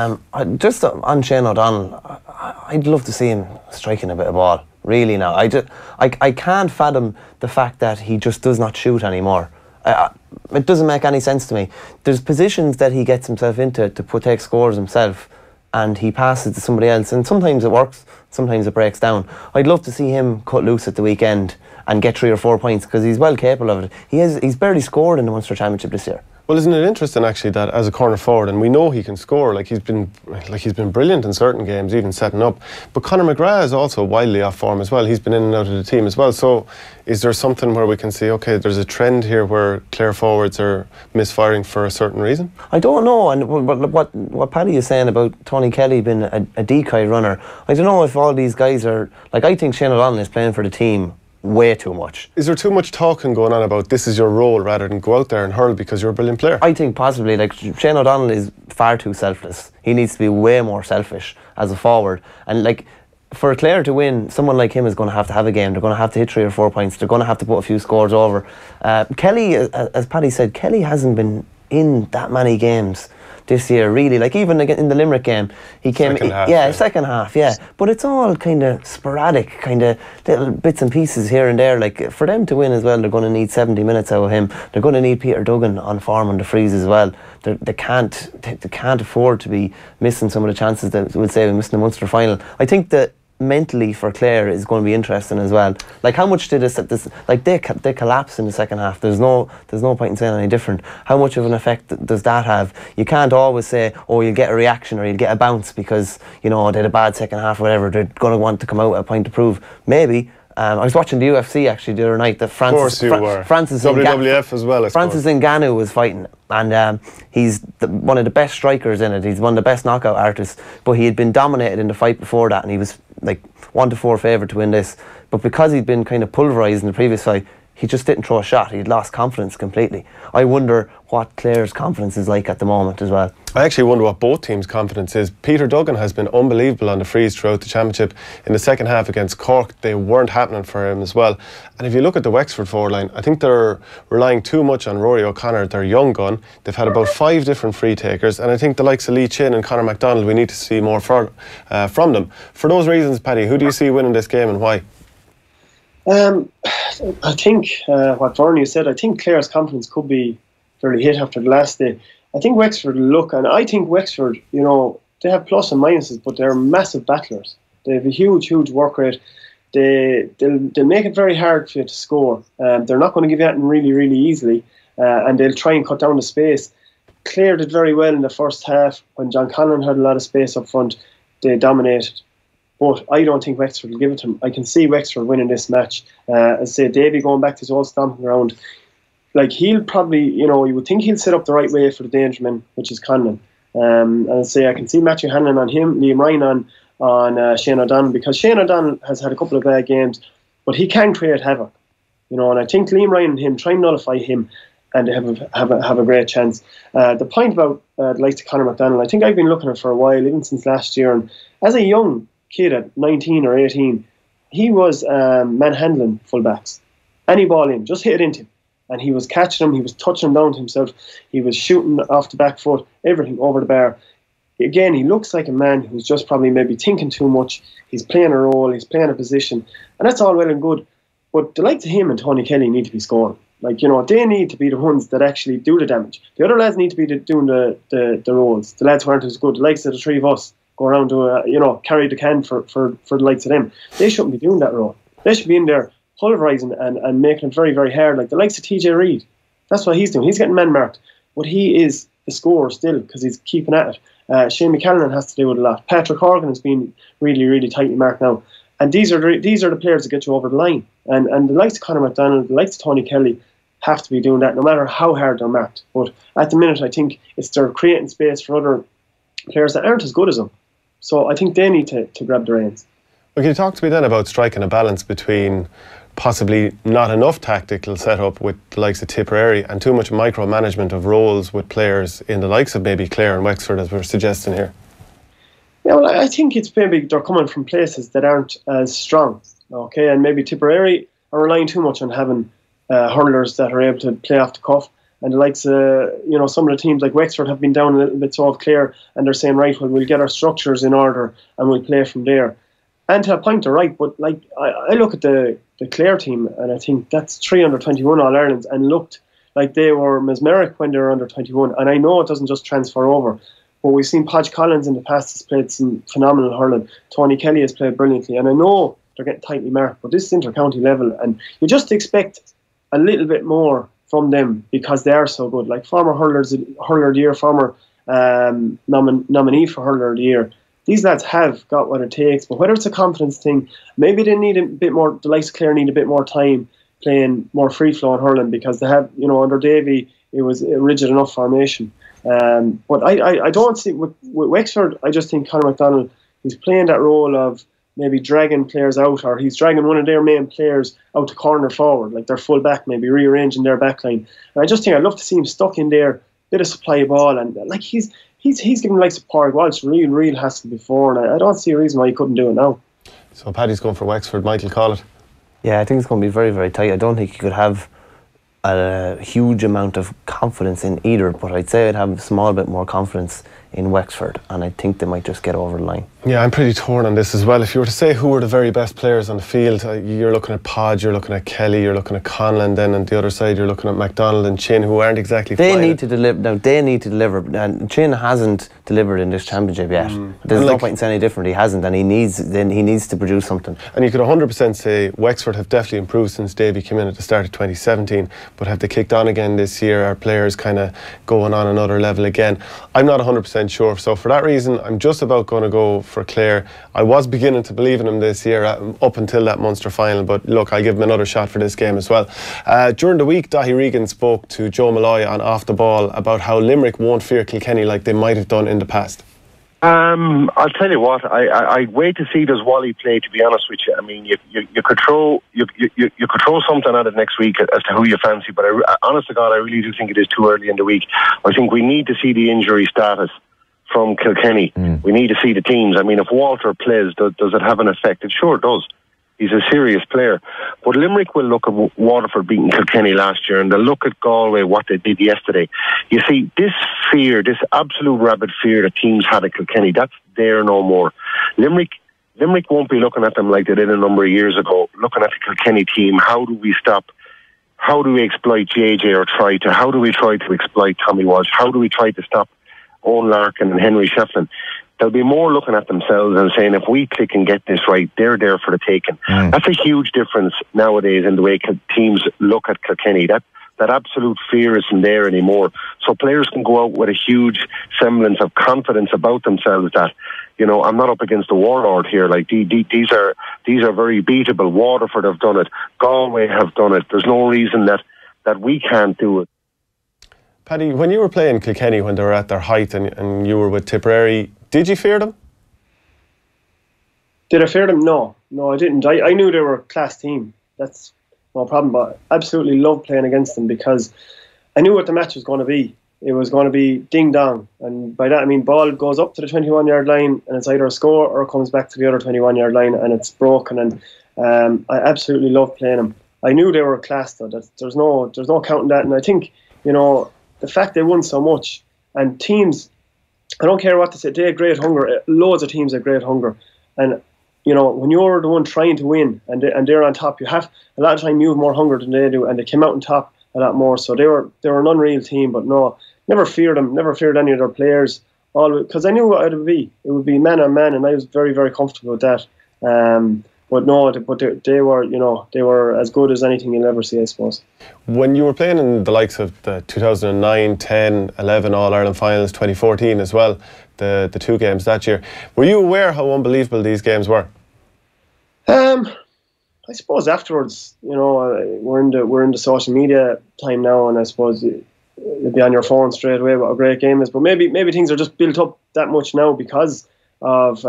Just on Shane O'Donnell, I'd love to see him striking a bit of ball, really now. I can't fathom the fact that he just does not shoot anymore. It doesn't make any sense to me. There's positions that he gets himself into to take scores himself, and he passes to somebody else, and sometimes it works, sometimes it breaks down. I'd love to see him cut loose at the weekend and get 3 or 4 points, because he's well capable of it. He's barely scored in the Munster Championship this year. Well, isn't it interesting actually that as a corner forward, and we know he can score, he's been brilliant in certain games, even setting up. But Conor McGrath is also wildly off form as well. He's been in and out of the team as well. So, is there something where we can see, okay, there's a trend here where Clare forwards are misfiring for a certain reason? I don't know. And what Paddy is saying about Tony Kelly being a decoy runner, I don't know if all these guys are like. I think Shane O'Donnell is playing for the team way too much. Is there too much talking going on about this is your role rather than go out there and hurl because you're a brilliant player? I think possibly, like, Shane O'Donnell is far too selfless. He needs to be way more selfish as a forward, and like, for Clare to win, someone like him is going to have a game. They're going to have to hit 3 or 4 points. They're going to have to put a few scores over. Kelly, as Paddy said, Kelly hasn't been in that many games this year, really. Like, even in the Limerick game, he came second half, yeah. But it's all kind of sporadic, kind of little bits and pieces here and there. Like, for them to win as well, they're going to need 70 minutes out of him. They're going to need Peter Duggan on form on the freeze as well. They can't afford to be missing some of the chances that we'll say we missed in the Munster final. I think that mentally for Clare is going to be interesting as well. Like, how much did this like they collapse in the second half? There's no point in saying any different. How much of an effect does that have? You can't always say, oh, you'll get a reaction or you'll get a bounce because, you know, they had a bad second half or whatever. They're going to want to come out at a point to prove. Maybe. I was watching the UFC actually the other night. Francis WWF as well. Francis Ngannou was fighting, and he's one of the best strikers in it. He's one of the best knockout artists. But he had been dominated in the fight before that, and he was like 1-4 favourite to win this. But because he'd been kind of pulverised in the previous fight, he just didn't throw a shot. He'd lost confidence completely. I wonder what Clare's confidence is like at the moment as well. I actually wonder what both teams' confidence is. Peter Duggan has been unbelievable on the freeze throughout the championship. In the second half against Cork, they weren't happening for him as well. And if you look at the Wexford forward line, I think they're relying too much on Rory O'Connor, their young gun. They've had about 5 different free takers, and I think the likes of Lee Chin and Conor McDonald, we need to see more from them. For those reasons, Paddy, who do you see winning this game and why? I think what Verney said, I think Clare's confidence could be fairly hit after the last day. I think Wexford look, and I think Wexford, you know, they have plus and minuses, but they're massive battlers. They have a huge work rate. They'll make it very hard for you to score. They're not going to give you that really easily, and they'll try and cut down the space. Clare did very well in the first half. When John Conlon had a lot of space up front, they dominated. But I don't think Wexford will give it to him. I can see Wexford winning this match. As I say, Davy going back to his old stomping ground. Like, he'll probably, you know, you would think he'll set up the right way for the danger man, which is Conlon. And I say I can see Matthew Hanlon on him, Liam Ryan on Shane O'Donnell, because Shane O'Donnell has had a couple of bad games, but he can create havoc, you know. And I think Liam Ryan and him try and nullify him, and they have a great chance. The point about the likes of Conor McDonald, I think I've been looking at it for a while, even since last year. And as a young kid at 19 or 18, he was manhandling fullbacks. Any ball in, just hit it into him. And he was catching them, he was touching them down to himself, he was shooting off the back foot, everything over the bar. Again, he looks like a man who's just probably maybe thinking too much. He's playing a role, he's playing a position, and that's all well and good. But the likes of him and Tony Kelly need to be scoring. Like, you know, they need to be the ones that actually do the damage. The other lads need to be doing the roles. The lads who aren't as good, the likes of the three of us, go around to, you know, carry the can for the likes of them. They shouldn't be doing that role. They should be in there pulverising and making it very hard. Like the likes of TJ Reid. That's what he's doing. He's getting man marked. But he is the scorer still because he's keeping at it. Shane McCallan has to do it a lot. Patrick Horgan has been really tightly marked now. And these are the players that get you over the line. And the likes of Conor McDonald, the likes of Tony Kelly, have to be doing that, no matter how hard they're marked. But at the minute, I think they're creating space for other players that aren't as good as them. So I think they need to grab the reins. Well, can you talk to me then about striking a balance between possibly not enough tactical setup with the likes of Tipperary and too much micromanagement of roles with players in the likes of maybe Clare and Wexford, as we're suggesting here? Yeah, well, I think it's maybe they're coming from places that aren't as strong, okay, and maybe Tipperary are relying too much on having hurlers that are able to play off the cuff, and the likes of, some of the teams like Wexford have been down a little bit, so have Clare, and they're saying, right, well, we'll get our structures in order and we'll play from there. And to a point, they're right, but like I look at the Clare team, and I think that's 3 under-21 All-Irelands, and looked like they were mesmeric when they were under-21. And I know it doesn't just transfer over, but we've seen Podge Collins in the past has played some phenomenal hurling. Tony Kelly has played brilliantly, and I know they're getting tightly marked, but this is inter-county level, and you just expect a little bit more from them because they are so good. Like former Hurler of the Year, former nominee for Hurler of the Year. These lads have got what it takes, but whether it's a confidence thing, maybe they need a bit more, the likes of Clare need a bit more time playing more free-flowing hurling, because they have, under Davy, it was a rigid enough formation. But I don't see, with Wexford, I just think Conor McDonald is playing that role of maybe dragging players out, or he's dragging one of their main players out to corner forward, like their full back, maybe rearranging their back line. And I just think I'd love to see him stuck in there, bit of supply ball, and like he's given likes of Pádraig Walsh real hassle before, and I don't see a reason why he couldn't do it now. So Paddy's going for Wexford. Michael, call it. Yeah, I think it's going to be very, very tight. I don't think you could have a huge amount of confidence in either, but I'd say I'd have a small bit more confidence in Wexford, and I think they might just get over the line. Yeah, I'm pretty torn on this as well. If you were to say who were the very best players on the field, you're looking at Podge, you're looking at Kelly, you're looking at Conlon, then on the other side you're looking at MacDonald and Chin, who aren't exactly They need to deliver. Now, they need to deliver, and Chin hasn't delivered in this championship yet. There's no point in saying any different. He hasn't, and he needs to produce something. And you could 100% say Wexford have definitely improved since Davy came in at the start of 2017, but have they kicked on again this year? Are players kind of going on another level again? I'm not 100% sure, so for that reason I'm just about going to go for Clare. I was beginning to believe in him this year up until that Munster final, but look, I'll give him another shot for this game as well. During the week, Daithí Regan spoke to Joe Malloy on Off the Ball about how Limerick won't fear Kilkenny like they might have done in the past. I'll tell you what, I'd wait to see does Wally play, to be honest with you. I mean, you could throw something at it next week as to who you fancy, but honest to God, I really do think it is too early in the week. I think we need to see the injury status from Kilkenny. We need to see the teams. I mean, if Walter plays, does it have an effect? It sure does. He's a serious player. But Limerick will look at Waterford beating Kilkenny last year, and they'll look at Galway, what they did yesterday. You see, this fear, this absolute rabid fear that teams had at Kilkenny, that's there no more. Limerick won't be looking at them like they did a number of years ago, looking at the Kilkenny team. How do we stop? How do we exploit JJ or try to? How do we try to exploit Tommy Walsh? How do we try to stop Owen Larkin and Henry Shefflin? They'll be more looking at themselves and saying, if we click and get this right, they're there for the taking. That's a huge difference nowadays in the way teams look at Kilkenny. That absolute fear isn't there anymore. So players can go out with a huge semblance of confidence about themselves that, I'm not up against a warlord here. Like these are very beatable. Waterford have done it. Galway have done it. There's no reason that we can't do it. Paddy, when you were playing Kilkenny when they were at their height and you were with Tipperary, did you fear them? Did I fear them? No, I didn't. I knew they were a class team. That's no problem, but I absolutely loved playing against them because I knew what the match was going to be. It was going to be ding-dong, and by that I mean ball goes up to the 21-yard line and it's either a score or it comes back to the other 21-yard line and it's broken, and I absolutely loved playing them. I knew they were a class though. There's no counting that, and I think, the fact they won so much, and teams, I don't care what they say, they have great hunger. Loads of teams have great hunger. And, when you're the one trying to win and they're on top, you have, a lot of time you have more hunger than they do, and they came out on top a lot more. So they were an unreal team, but no, never feared them, never feared any of their players, because I knew what it would be. It would be man on man, and I was very, very comfortable with that. But no, they were as good as anything you'll ever see, I suppose. When you were playing in the likes of the 2009, 10, 11 All-Ireland finals, 2014 as well, the two games that year, were you aware how unbelievable these games were? I suppose afterwards, we're in the social media time now, and I suppose you'll be on your phone straight away what a great game is. But maybe things are just built up that much now because of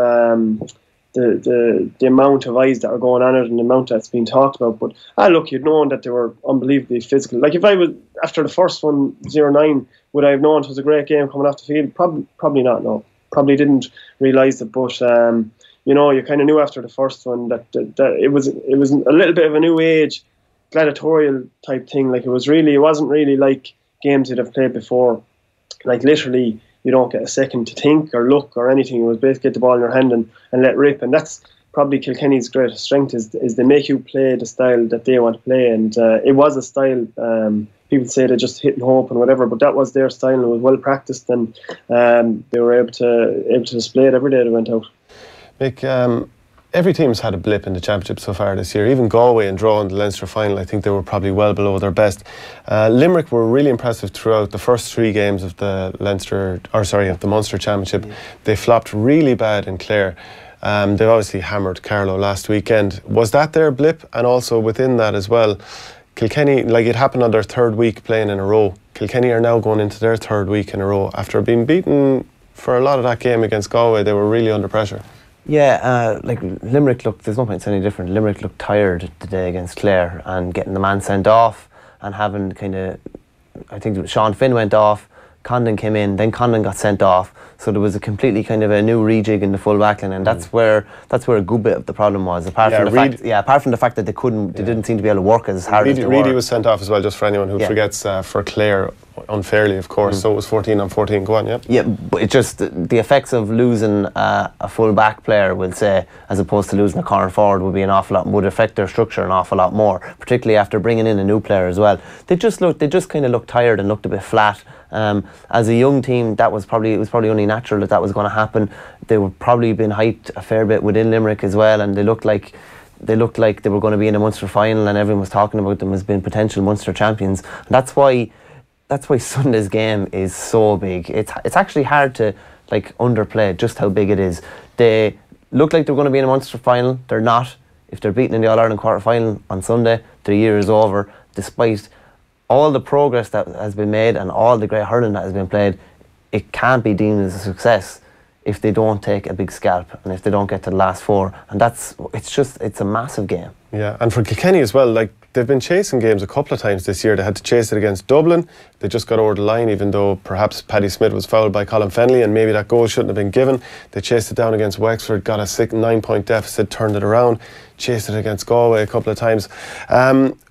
the amount of eyes that are going on it and the amount that's being talked about. But look, you'd known that they were unbelievably physical. Like if I was after the first one 0-9, would I have known it was a great game coming off the field? Probably not. No, probably didn't realise it. But you kind of knew after the first one that it was a little bit of a new age gladiatorial type thing. Like it wasn't really like games you'd have played before. Like literally, you don't get a second to think or look or anything. It was basically get the ball in your hand and let rip. And that's probably Kilkenny's greatest strength is they make you play the style that they want to play. And it was a style. People say they just hit and hope and whatever, but that was their style and it was well practiced, and they were able to display it every day they went out. Mick, every team's had a blip in the championship so far this year. Even Galway and draw in the Leinster final, I think they were probably well below their best. Limerick were really impressive throughout the first 3 games of the Munster Championship. They flopped really bad in Clare. They've obviously hammered Carlow last weekend. Was that their blip? And also within that as well, Kilkenny, like it happened on their 3rd week playing in a row. Kilkenny are now going into their 3rd week in a row after being beaten for a lot of that game against Galway. They were really under pressure. Yeah, Limerick looked, there's no point saying any different. Limerick looked tired today against Clare and getting the man sent off and having I think Sean Finn went off, Condon came in, then Condon got sent off. So there was a completely kind of a new rejig in the full backline, and that's where a good bit of the problem was. Apart from the fact that they didn't seem to be able to work as hard as they were. Reid was sent off as well, just for anyone who forgets, for Clare unfairly, of course. So it was 14-on-14. Go on, yeah. Yeah, but it's just the effects of losing a full back player, we'll say, as opposed to losing a corner forward, would affect their structure an awful lot more, particularly after bringing in a new player as well. They just kind of looked tired and looked a bit flat. As a young team, it was probably only natural that was going to happen. They were probably been hyped a fair bit within Limerick as well, and they looked like they were going to be in a Munster final, and everyone was talking about them as being potential Munster champions. And that's why Sunday's game is so big. It's actually hard to underplay just how big it is. They look like they're going to be in a Munster final. They're not. If they're beaten in the All-Ireland quarter-final on Sunday, their year is over, despite all the progress that has been made and all the great hurling that has been played. It can't be deemed as a success if they don't take a big scalp and if they don't get to the last 4. And it's a massive game. Yeah, and for Kilkenny as well, they've been chasing games a couple of times this year. They had to chase it against Dublin. They just got over the line, even though perhaps Paddy Smith was fouled by Colin Fennelly and maybe that goal shouldn't have been given. They chased it down against Wexford, got a 9-point deficit, turned it around, chased it against Galway a couple of times.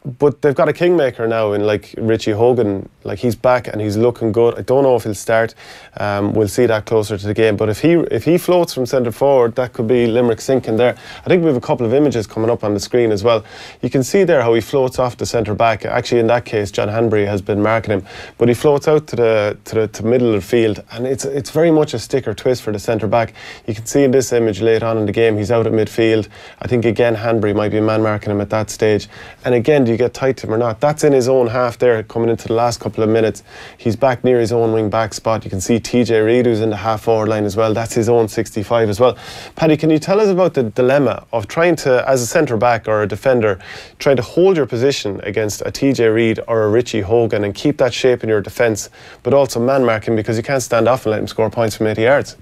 But they've got a kingmaker now in Richie Hogan. He's back and he's looking good. I don't know if he'll start. We'll see that closer to the game. But if he floats from centre forward, that could be Limerick sinking there. I think we have a couple of images coming up on the screen as well. You can see there how he floats off the centre back. Actually, in that case, John Hanbury has been marking him, but he floats out to the middle of the field, and it's very much a sticker twist for the centre back. You can see in this image late on in the game, he's out at midfield. I think again Hanbury might be man marking him at that stage, and again, do you get tight to him or not? That's in his own half there, coming into the last couple of minutes. He's back near his own wing back spot. You can see TJ Reid, who's in the half forward line as well. That's his own 65 as well. Paddy, can you tell us about the dilemma of trying to, as a centre back or a defender, trying to hold your position against a TJ Reid or a Richie Hogan and keep that shape in your defence, but also man marking, because you can't stand off and let him score points from 80 yards?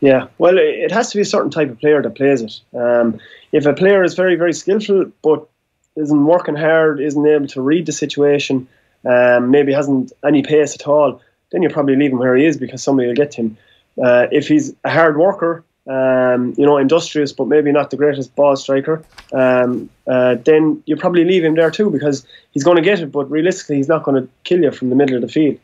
Yeah, well, it has to be a certain type of player that plays it. If a player is very, very skillful but isn't working hard, isn't able to read the situation, maybe hasn't any pace at all, then you probably leave him where he is because somebody will get to him. If he's a hard worker, industrious but maybe not the greatest ball striker, then you probably leave him there too, because he's going to get it, but realistically he's not going to kill you from the middle of the field.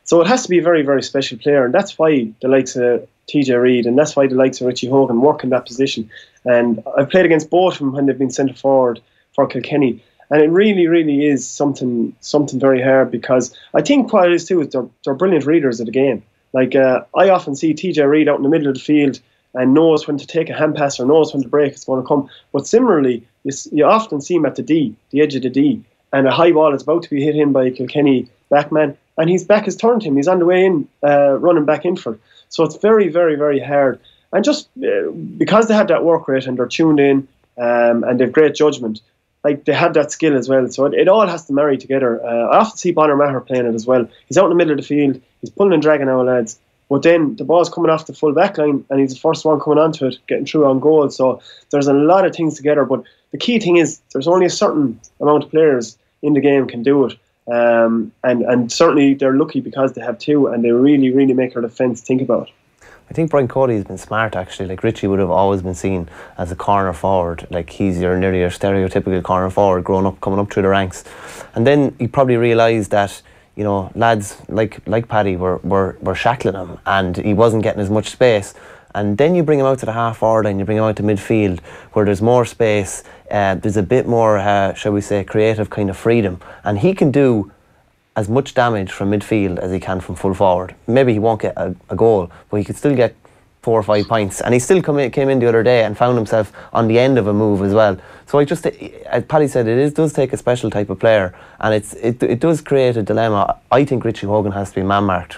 So it has to be a very, very special player, and that's why the likes of TJ Reid and that's why the likes of Richie Hogan work in that position. And I've played against both of them when they've been centre forward for Kilkenny, and it really, really is something very hard, because I think what it is too is they're brilliant readers of the game. I often see TJ Reid out in the middle of the field and knows when to take a hand pass or knows when the break is going to come. But similarly, you often see him at the edge of the D, and a high ball is about to be hit in by a Kilkenny backman, and his back is turned to him. He's on the way in, running back in for it. So it's very, very, very hard. And just because they have that work rate and they're tuned in and they've great judgment, like they have that skill as well. So it all has to marry together. I often see Bonner Maher playing it as well. He's out in the middle of the field. He's pulling and dragging our lads. But then the ball's coming off the full back line and he's the first one coming onto it, getting through on goal. So there's a lot of things together. But the key thing is there's only a certain amount of players in the game can do it. And certainly they're lucky because they have two and they really, really make their defence think about it. I think Brian Cody's been smart actually. Like Richie would have always been seen as a corner forward. Like he's nearly your stereotypical corner forward, growing up, coming up through the ranks. And then he probably realised that, you know, lads like Paddy were shackling him and he wasn't getting as much space. And then you bring him out to the half forward line, you bring him out to midfield where there's more space, there's a bit more, shall we say, creative kind of freedom. And he can do as much damage from midfield as he can from full forward. Maybe he won't get a goal, but he could still get 4 or 5 points. And he still came in the other day and found himself on the end of a move as well. So as Paddy said, does take a special type of player, and it does create a dilemma. I think Richie Hogan has to be man-marked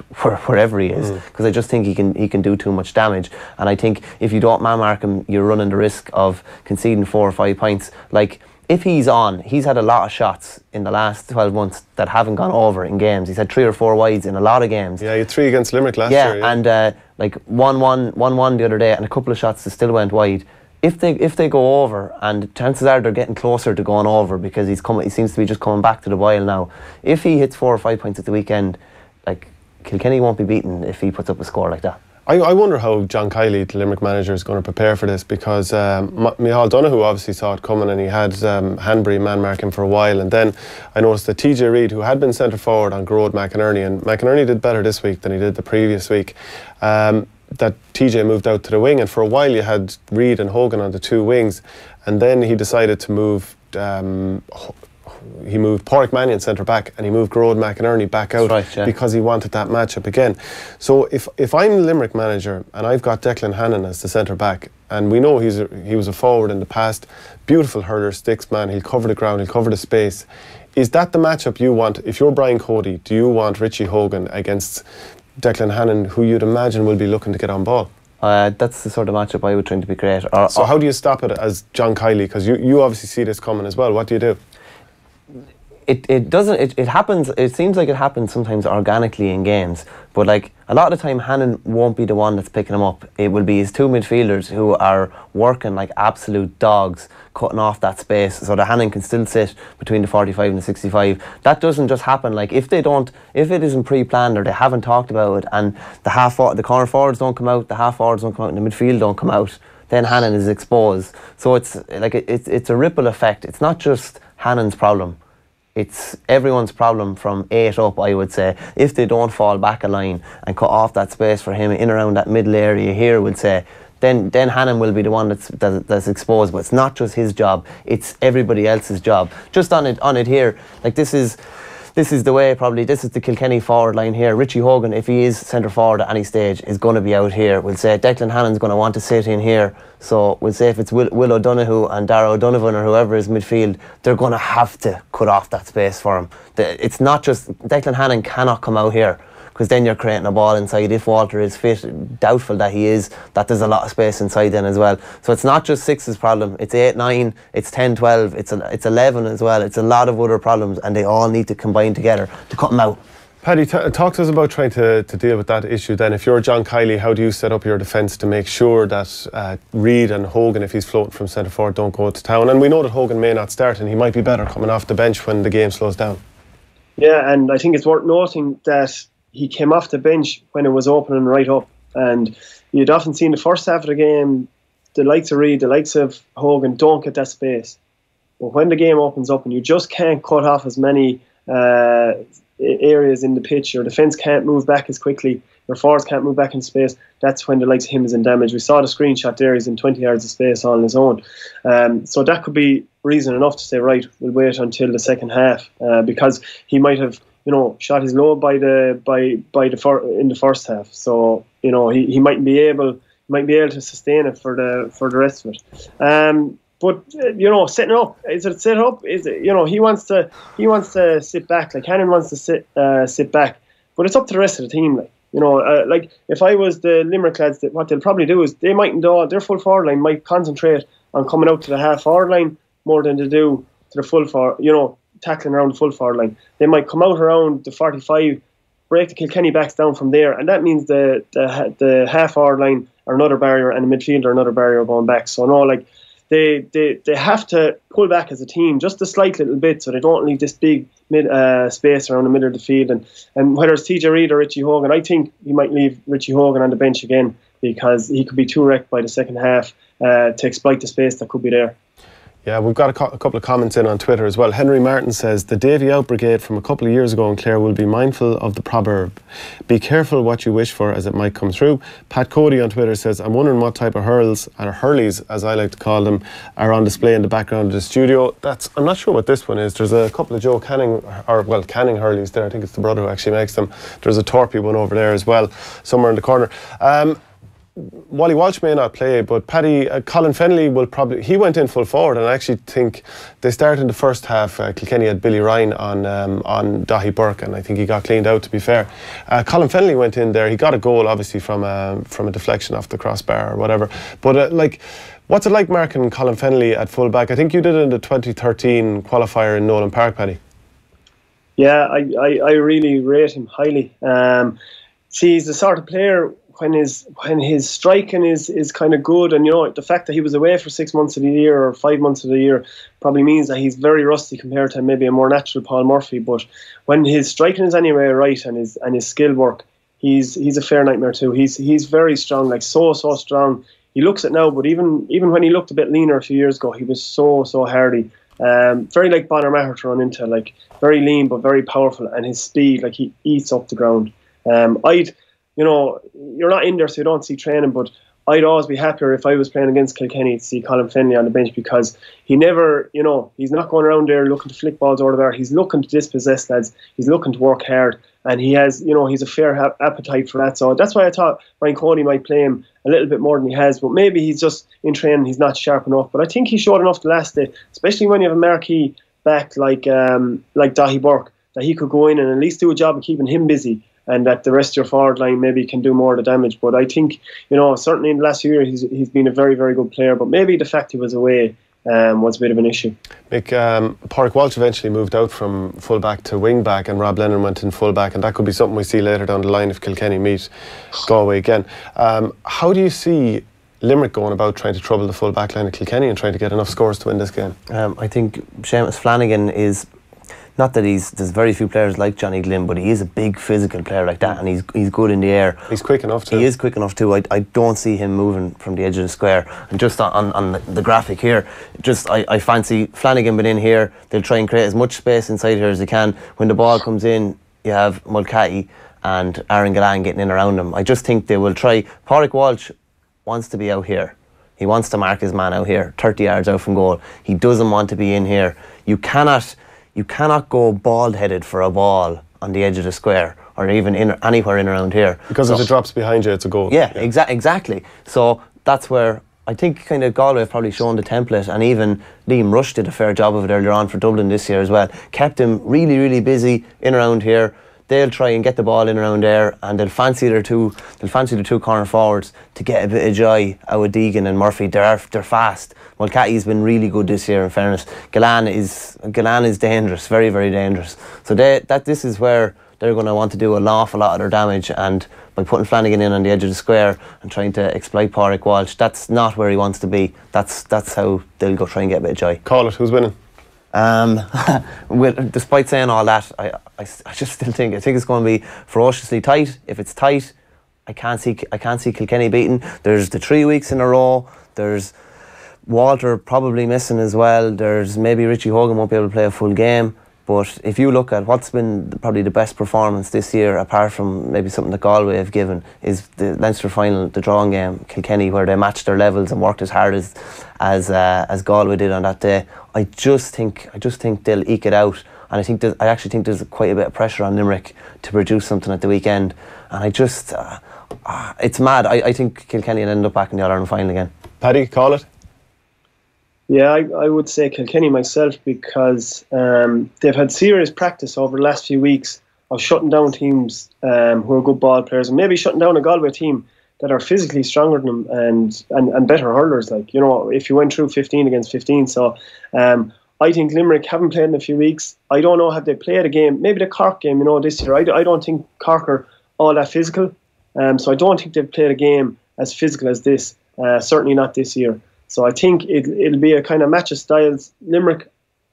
wherever he is, because I just think he can do too much damage. And I think if you don't man-mark him, you're running the risk of conceding 4 or 5 points. Like, if he's had a lot of shots in the last 12 months that haven't gone over in games. He's had 3 or 4 wides in a lot of games. Yeah, he had 3 against Limerick last year. Yeah, and like 1-1 the other day, and a couple of shots that still went wide. If they go over, and chances are they're getting closer to going over because he seems to be just coming back to the boil now. If he hits 4 or 5 points at the weekend, like Kilkenny won't be beaten if he puts up a score like that. I wonder how John Kiley, the Limerick manager, is going to prepare for this, because Michael Donoghue obviously saw it coming and he had Hanbury man marking for a while, and then I noticed that TJ Reid, who had been centre forward on Grode McInerney, and McInerney did better this week than he did the previous week, that TJ moved out to the wing, and for a while you had Reid and Hogan on the 2 wings, and then he decided to move he moved Pádraig Mannion centre back and he moved Grode McInerney back out, right, yeah, because he wanted that matchup again. So if I'm the Limerick manager and I've got Declan Hannon as the centre back, and we know he was a forward in the past, beautiful hurler, sticks man, he'll cover the ground, he'll cover the space. Is that the matchup you want? If you're Brian Cody, do you want Richie Hogan against Declan Hannon, who you'd imagine will be looking to get on ball? That's the sort of matchup I would try to create. So how do you stop it as John Kiley? Because you obviously see this coming as well. What do you do? It happens. It seems like it happens sometimes organically in games, but like a lot of the time Hannon won't be the one that's picking him up. It will be his 2 midfielders who are working like absolute dogs, cutting off that space so that Hannon can still sit between the 45 and the 65. That doesn't just happen. Like if it isn't pre-planned or they haven't talked about it, and the corner forwards don't come out, the half forwards don't come out, and the midfield don't come out, then Hannon is exposed. So it's like it's a ripple effect. It's not just Hannon's problem. It's everyone's problem from 8 up, I would say. If they don't fall back a line and cut off that space for him in around that middle area here, we'll say, then Hannon will be the one that's exposed. But it's not just his job; it's everybody else's job. Just on it here, like this is the way, probably this is the Kilkenny forward line here. Richie Hogan, if he is centre forward at any stage, is going to be out here. We'll say Declan Hannon's going to want to sit in here. So we'll say if it's Will O'Donoghue and Darragh O'Donovan or whoever is midfield, they're going to have to cut off that space for him. It's not just Declan Hannon cannot come out here, because then you're creating a ball inside. If Walter is fit, doubtful that he is, that there's a lot of space inside then as well. So it's not just 6's problem, it's 8, 9, it's 10, 12, it's 11 as well. It's a lot of other problems, and they all need to combine together to cut them out. Paddy, talk to us about trying to deal with that issue then. If you're John Kiley, how do you set up your defence to make sure that Reid and Hogan, if he's floating from centre forward, don't go to town? And we know that Hogan may not start, and he might be better coming off the bench when the game slows down. Yeah, and I think it's worth noting that he came off the bench when it was opening right up, and you'd often seen the first half of the game, the likes of Reid, the likes of Hogan don't get that space. But when the game opens up and you just can't cut off as many areas in the pitch, your defence can't move back as quickly, your forwards can't move back in space, that's when the likes of him is in damage. We saw the screenshot there, he's in 20 yards of space all on his own. So that could be reason enough to say, right, we'll wait until the second half, because he might have, shot his load in the first half. So he might be able to sustain it for the rest of it. But setting up, is it set up? Is it, he wants to sit back, like Hannon wants to sit back, but it's up to the rest of the team. Like if I was the Limerick lads, what they'll probably do is their full forward line might concentrate on coming out to the half forward line more than they do to the full forward, tackling around the full forward line. They might come out around the 45, break the Kilkenny backs down from there, and that means the half forward line are another barrier, and the midfield are another barrier going back. So no, like they have to pull back as a team just a slight little bit, so they don't leave this big space around the middle of the field. And whether it's TJ Reid or Richie Hogan, I think he might leave Richie Hogan on the bench again, because he could be too wrecked by the second half to exploit the space that could be there. Yeah, we've got a couple of comments in on Twitter as well. Henry Martin says, the Davy out brigade from a couple of years ago in Clare will be mindful of the proverb, be careful what you wish for, as it might come through. Pat Cody on Twitter says, I'm wondering what type of hurls, or hurleys as I like to call them, are on display in the background of the studio. I'm not sure what this one is. There's a couple of Joe Canning, Canning hurleys there. I think it's the brother who actually makes them. There's a Torpy one over there as well, somewhere in the corner. Wally Walsh may not play, but Paddy, Colin Fennelly will probably, he went in full forward, and I actually think they started in the first half. Kilkenny had Billy Ryan on Dahi Burke, and I think he got cleaned out, to be fair. Colin Fennelly went in there. He got a goal obviously from a deflection off the crossbar or whatever, but what's it like marking Colin Fennelly at full back? I think you did it in the 2013 qualifier in Nolan Park, Paddy. Yeah, I really rate him highly. See, he's the sort of player, when his striking is kind of good, and the fact that he was away for 6 months of the year or 5 months of the year probably means that he's very rusty compared to maybe a more natural Paul Murphy. But when his striking is anyway right, and his skill work, he's a fair nightmare too. He's very strong, like so strong. He looks it now, but even when he looked a bit leaner a few years ago, he was so hardy. Very like Bonner Maher to run into, like very lean but very powerful, and his speed, like he eats up the ground. You're not in there, so you don't see training, but I'd always be happier if I was playing against Kilkenny to see Colin Fennelly on the bench, because he never, he's not going around there looking to flick balls over there. He's looking to dispossess lads. He's looking to work hard, and he has, he's a fair appetite for that. So that's why I thought Brian Cody might play him a little bit more than he has, but maybe he's just in training, he's not sharp enough. But I think he showed enough the last day, especially when you have a marquee back like Dahi Burke, that he could go in and at least do a job of keeping him busy, and that the rest of your forward line maybe can do more of the damage. But I think, certainly in the last few years, he's been a very, very good player. But maybe the fact he was away was a bit of an issue. Mick, Pádraig Walsh eventually moved out from full back to wing back, and Rob Lennon went in full back, and that could be something we see later down the line if Kilkenny meet Galway again. How do you see Limerick going about trying to trouble the full back line of Kilkenny and trying to get enough scores to win this game? I think Seamus Flanagan is, not that there's very few players like Johnny Glynn, but he is a big physical player like that, and he's good in the air. He's quick enough too. He is quick enough too. I don't see him moving from the edge of the square. And just on the graphic here, I fancy Flanagan being in here. They'll try and create as much space inside here as they can. When the ball comes in, you have Mulcahy and Aaron Gillane getting in around him. I just think they will try. Pádraig Walsh wants to be out here. He wants to mark his man out here, 30 yards out from goal. He doesn't want to be in here. You cannot go bald-headed for a ball on the edge of the square, or even anywhere in around here. Because if it drops behind you, it's a goal. Yeah. Exactly. So that's where I think kind of Galway have probably shown the template, and even Liam Rush did a fair job of it earlier on for Dublin this year as well. Kept him really, really busy in around here. They'll try and get the ball in around there, and they'll fancy the two corner forwards to get a bit of joy out of Deegan and Murphy. They're fast. Mulcahy's been really good this year, in fairness. Gillane is dangerous, very, very dangerous. So this is where they're going to want to do an awful lot of their damage, and by putting Flanagan in on the edge of the square and trying to exploit Pádraig Walsh, that's not where he wants to be. That's how they'll go try and get a bit of joy. Call it. Who's winning? Despite saying all that, I just still think it's going to be ferociously tight. If it's tight, I can't see Kilkenny beaten. There's the 3 weeks in a row. There's Walter probably missing as well. There's maybe Richie Hogan won't be able to play a full game. But if you look at what's been probably the best performance this year, apart from maybe something that Galway have given, is the Leinster final, the drawing game, Kilkenny, where they matched their levels and worked as hard as Galway did on that day. I just think they'll eke it out, and I actually think there's quite a bit of pressure on Limerick to produce something at the weekend. And it's mad. I think Kilkenny will end up back in the All-Ireland final again. Paddy, call it. Yeah, I would say Kilkenny myself, because they've had serious practice over the last few weeks of shutting down teams who are good ball players, and maybe shutting down a Galway team that are physically stronger than them and better hurlers. Like, if you went through 15 against 15. So I think Limerick haven't played in a few weeks. I don't know, have they played a game? Maybe the Cork game, this year. I don't think Cork are all that physical. So I don't think they've played a game as physical as this. Certainly not this year. So I think it'll be a kind of match of styles. Limerick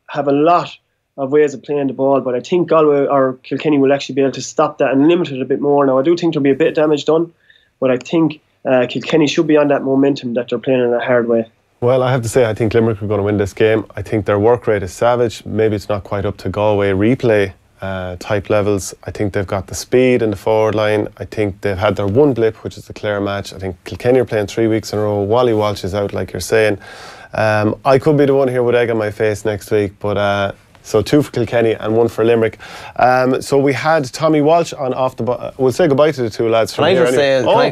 have a lot of ways of playing the ball, but I think Galway or Kilkenny will actually be able to stop that and limit it a bit more. Now, I do think there'll be a bit of damage done, but I think Kilkenny should be on that momentum that they're playing in a hard way. Well, I have to say, I think Limerick are going to win this game. I think their work rate is savage. Maybe it's not quite up to Galway replay type levels. I think they've got the speed in the forward line. I think they've had their one blip, which is the Clare match. I think Kilkenny are playing 3 weeks in a row. Wally Walsh is out, like you're saying. I could be the one here with egg on my face next week, but so 2 for Kilkenny and 1 for Limerick. So we had Tommy Walsh on off the. We'll say goodbye to the 2 lads from here.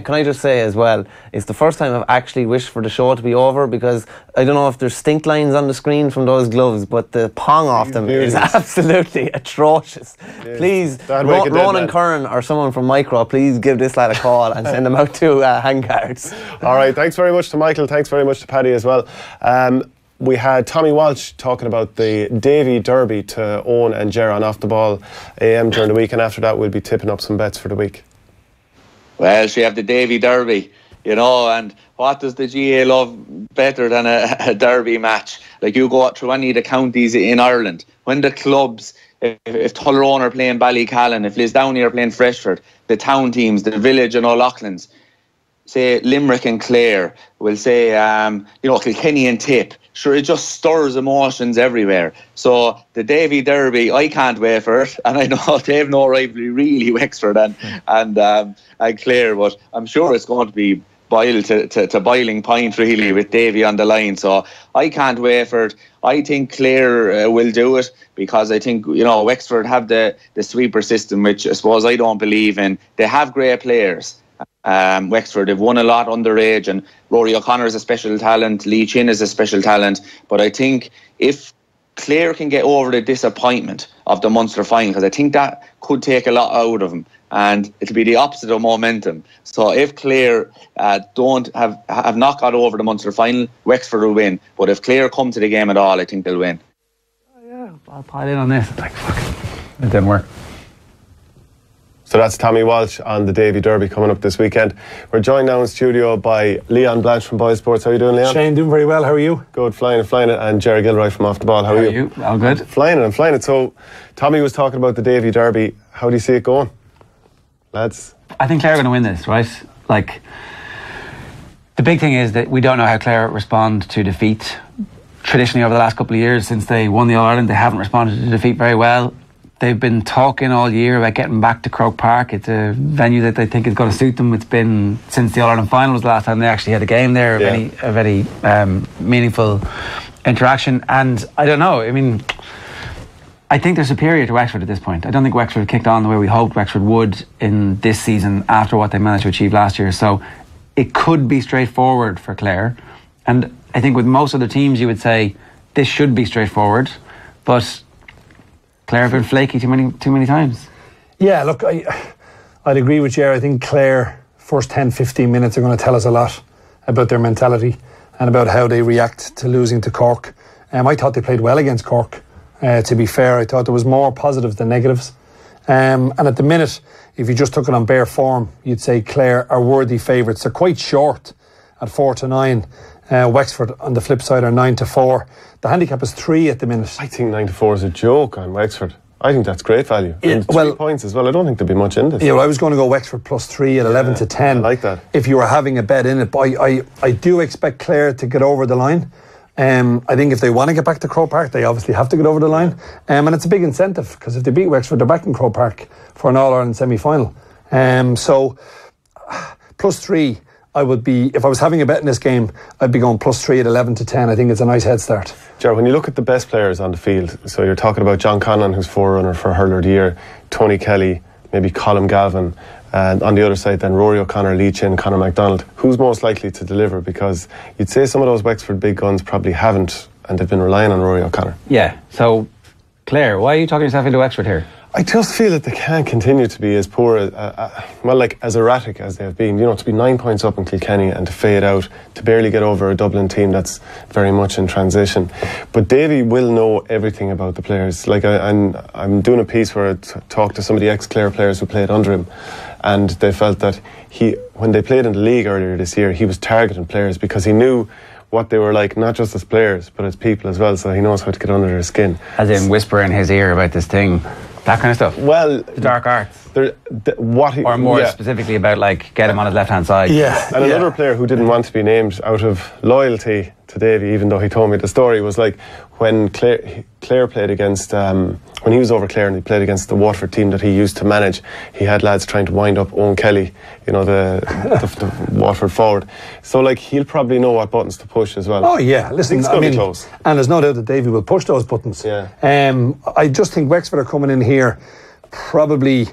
Can I just say as well, it's the first time I've actually wished for the show to be over, because I don't know if there's stink lines on the screen from those gloves, but the pong off them is absolutely atrocious. Yes. Please, Ronan Curran or someone from Micro, please give this lad a call and send him out to handguards. All right, thanks very much to Michael, thanks very much to Paddy as well. We had Tommy Walsh talking about the Davy Derby to Owen and Ger on Off the Ball AM during the week, and after that we'll be tipping up some bets for the week. Well, she have the Davy Derby, and what does the GA love better than a derby match? Like, you go through any of the counties in Ireland, when the clubs, if Tyrone are playing Ballycallan, if Lisdowney are playing Freshford, the town teams, the Village and O'Loughlin's, say Limerick and Clare, we'll say Kilkenny and Tipp. Sure, it just stirs emotions everywhere. So the Davy Derby, I can't wait for it, and I know they have no rivalry really, Wexford and Clare, but I'm sure it's going to be boiled to boiling point really with Davy on the line. So I can't wait for it. I think Clare will do it, because I think Wexford have the sweeper system, which I suppose I don't believe in. They have great players. Wexford have won a lot underage, and Rory O'Connor is a special talent, Lee Chin is a special talent, but I think if Clare can get over the disappointment of the Munster final, because I think that could take a lot out of them, and it'll be the opposite of momentum. So if Clare don't have not got over the Munster final, Wexford will win, but if Clare come to the game at all, I think they'll win. Yeah, I'll pile in on this. Fuck it didn't work. So that's Tommy Walsh on the Davy Derby coming up this weekend. We're joined now in studio by Leon Blanche from Boy Sports. How are you doing, Leon? Shane, doing very well. How are you? Good, flying it. And Jerry Gilroy from Off the Ball. How are you? All good. Flying it. So Tommy was talking about the Davy Derby. How do you see it going, lads? I think Clare are going to win this, right? Like, the big thing is that we don't know how Clare respond to defeat. Traditionally, over the last couple of years, since they won the All-Ireland, they haven't responded to defeat very well. They've been talking all year about getting back to Croke Park. It's a venue that they think is going to suit them. It's been since the All-Ireland final was the last time they actually had a game there of any meaningful interaction. And I don't know, I mean, I think they're superior to Wexford at this point. I don't think Wexford kicked on the way we hoped Wexford would in this season after what they managed to achieve last year. So it could be straightforward for Clare. And I think with most other teams you would say this should be straightforward, but Clare have been flaky too many times. Yeah, look, I'd agree with you. I think Clare, first 10-15 minutes are going to tell us a lot about their mentality and about how they react to losing to Cork. I thought they played well against Cork. To be fair, I thought there was more positives than negatives. And at the minute, if you just took it on bare form, you'd say Clare are worthy favourites. They're quite short at 4-9. Wexford on the flip side are 9-4. The handicap is 3 at the minute. I think 9-4 is a joke on Wexford. I think that's great value. And 3 points as well. I don't think there'd be much in this. Yeah, well, I was going to go Wexford +3 at 11-10. I like that. If you were having a bet in it, but I do expect Clare to get over the line. I think if they want to get back to Croke Park, they obviously have to get over the line. And it's a big incentive, because if they beat Wexford, they're back in Croke Park for an All-Ireland semi-final. So +3. I would be, if I was having a bet in this game, I'd be going +3 at 11-10. I think it's a nice head start. Ger, when you look at the best players on the field, so you're talking about John Conlon, who's forerunner for Hurler of the Year, Tony Kelly, maybe Colm Galvin, and on the other side then Rory O'Connor, Lee Chin, Conor MacDonald. Who's most likely to deliver? Because you'd say some of those Wexford big guns probably haven't, and they've been relying on Rory O'Connor. Yeah, so Clare, why are you talking yourself into Wexford here? I just feel that they can't continue to be as poor, as erratic as they have been. You know, to be 9 points up in Kilkenny and to fade out, to barely get over a Dublin team that's very much in transition. But Davy will know everything about the players. Like I'm doing a piece where I talked to some of the ex-Clare players who played under him, and they felt that when they played in the league earlier this year, he was targeting players because he knew what they were like, not just as players, but as people as well, so he knows how to get under their skin. As in whisper in his ear about this thing. That kind of stuff. Well, the dark arts. Or more specifically about like get him on his left hand side. Yeah. And another player who didn't want to be named out of loyalty to Davy, even though he told me the story, was like when Clare played against when he was over Clare and he played against the Waterford team that he used to manage. He had lads trying to wind up Owen Kelly, you know, the Waterford forward. So like he'll probably know what buttons to push as well. Oh yeah, listen, it's going to be close. And there's no doubt that Davy will push those buttons. Yeah. I just think Wexford are coming in here. Probably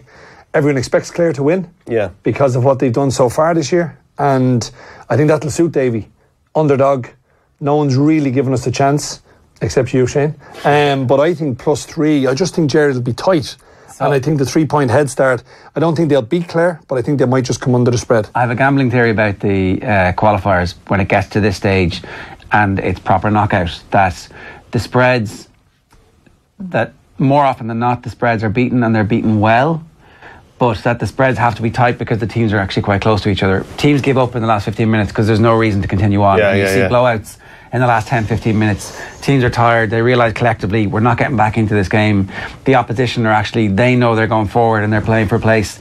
everyone expects Clare to win. Yeah. Because of what they've done so far this year, and I think that'll suit Davy. Underdog. No one's really given us a chance, except you, Shane. But I think +3, I just think Jared will be tight. And I think the 3 point head start, I don't think they'll beat Clare, but I think they might just come under the spread. I have a gambling theory about the qualifiers when it gets to this stage and it's proper knockout, that the spreads, that more often than not, the spreads are beaten and they're beaten well, but that the spreads have to be tight because the teams are actually quite close to each other. Teams give up in the last 15 minutes because there's no reason to continue on. You see blowouts in the last 10-15 minutes. Teams are tired. They realise collectively we're not getting back into this game. The opposition are actually, they know they're going forward and they're playing for place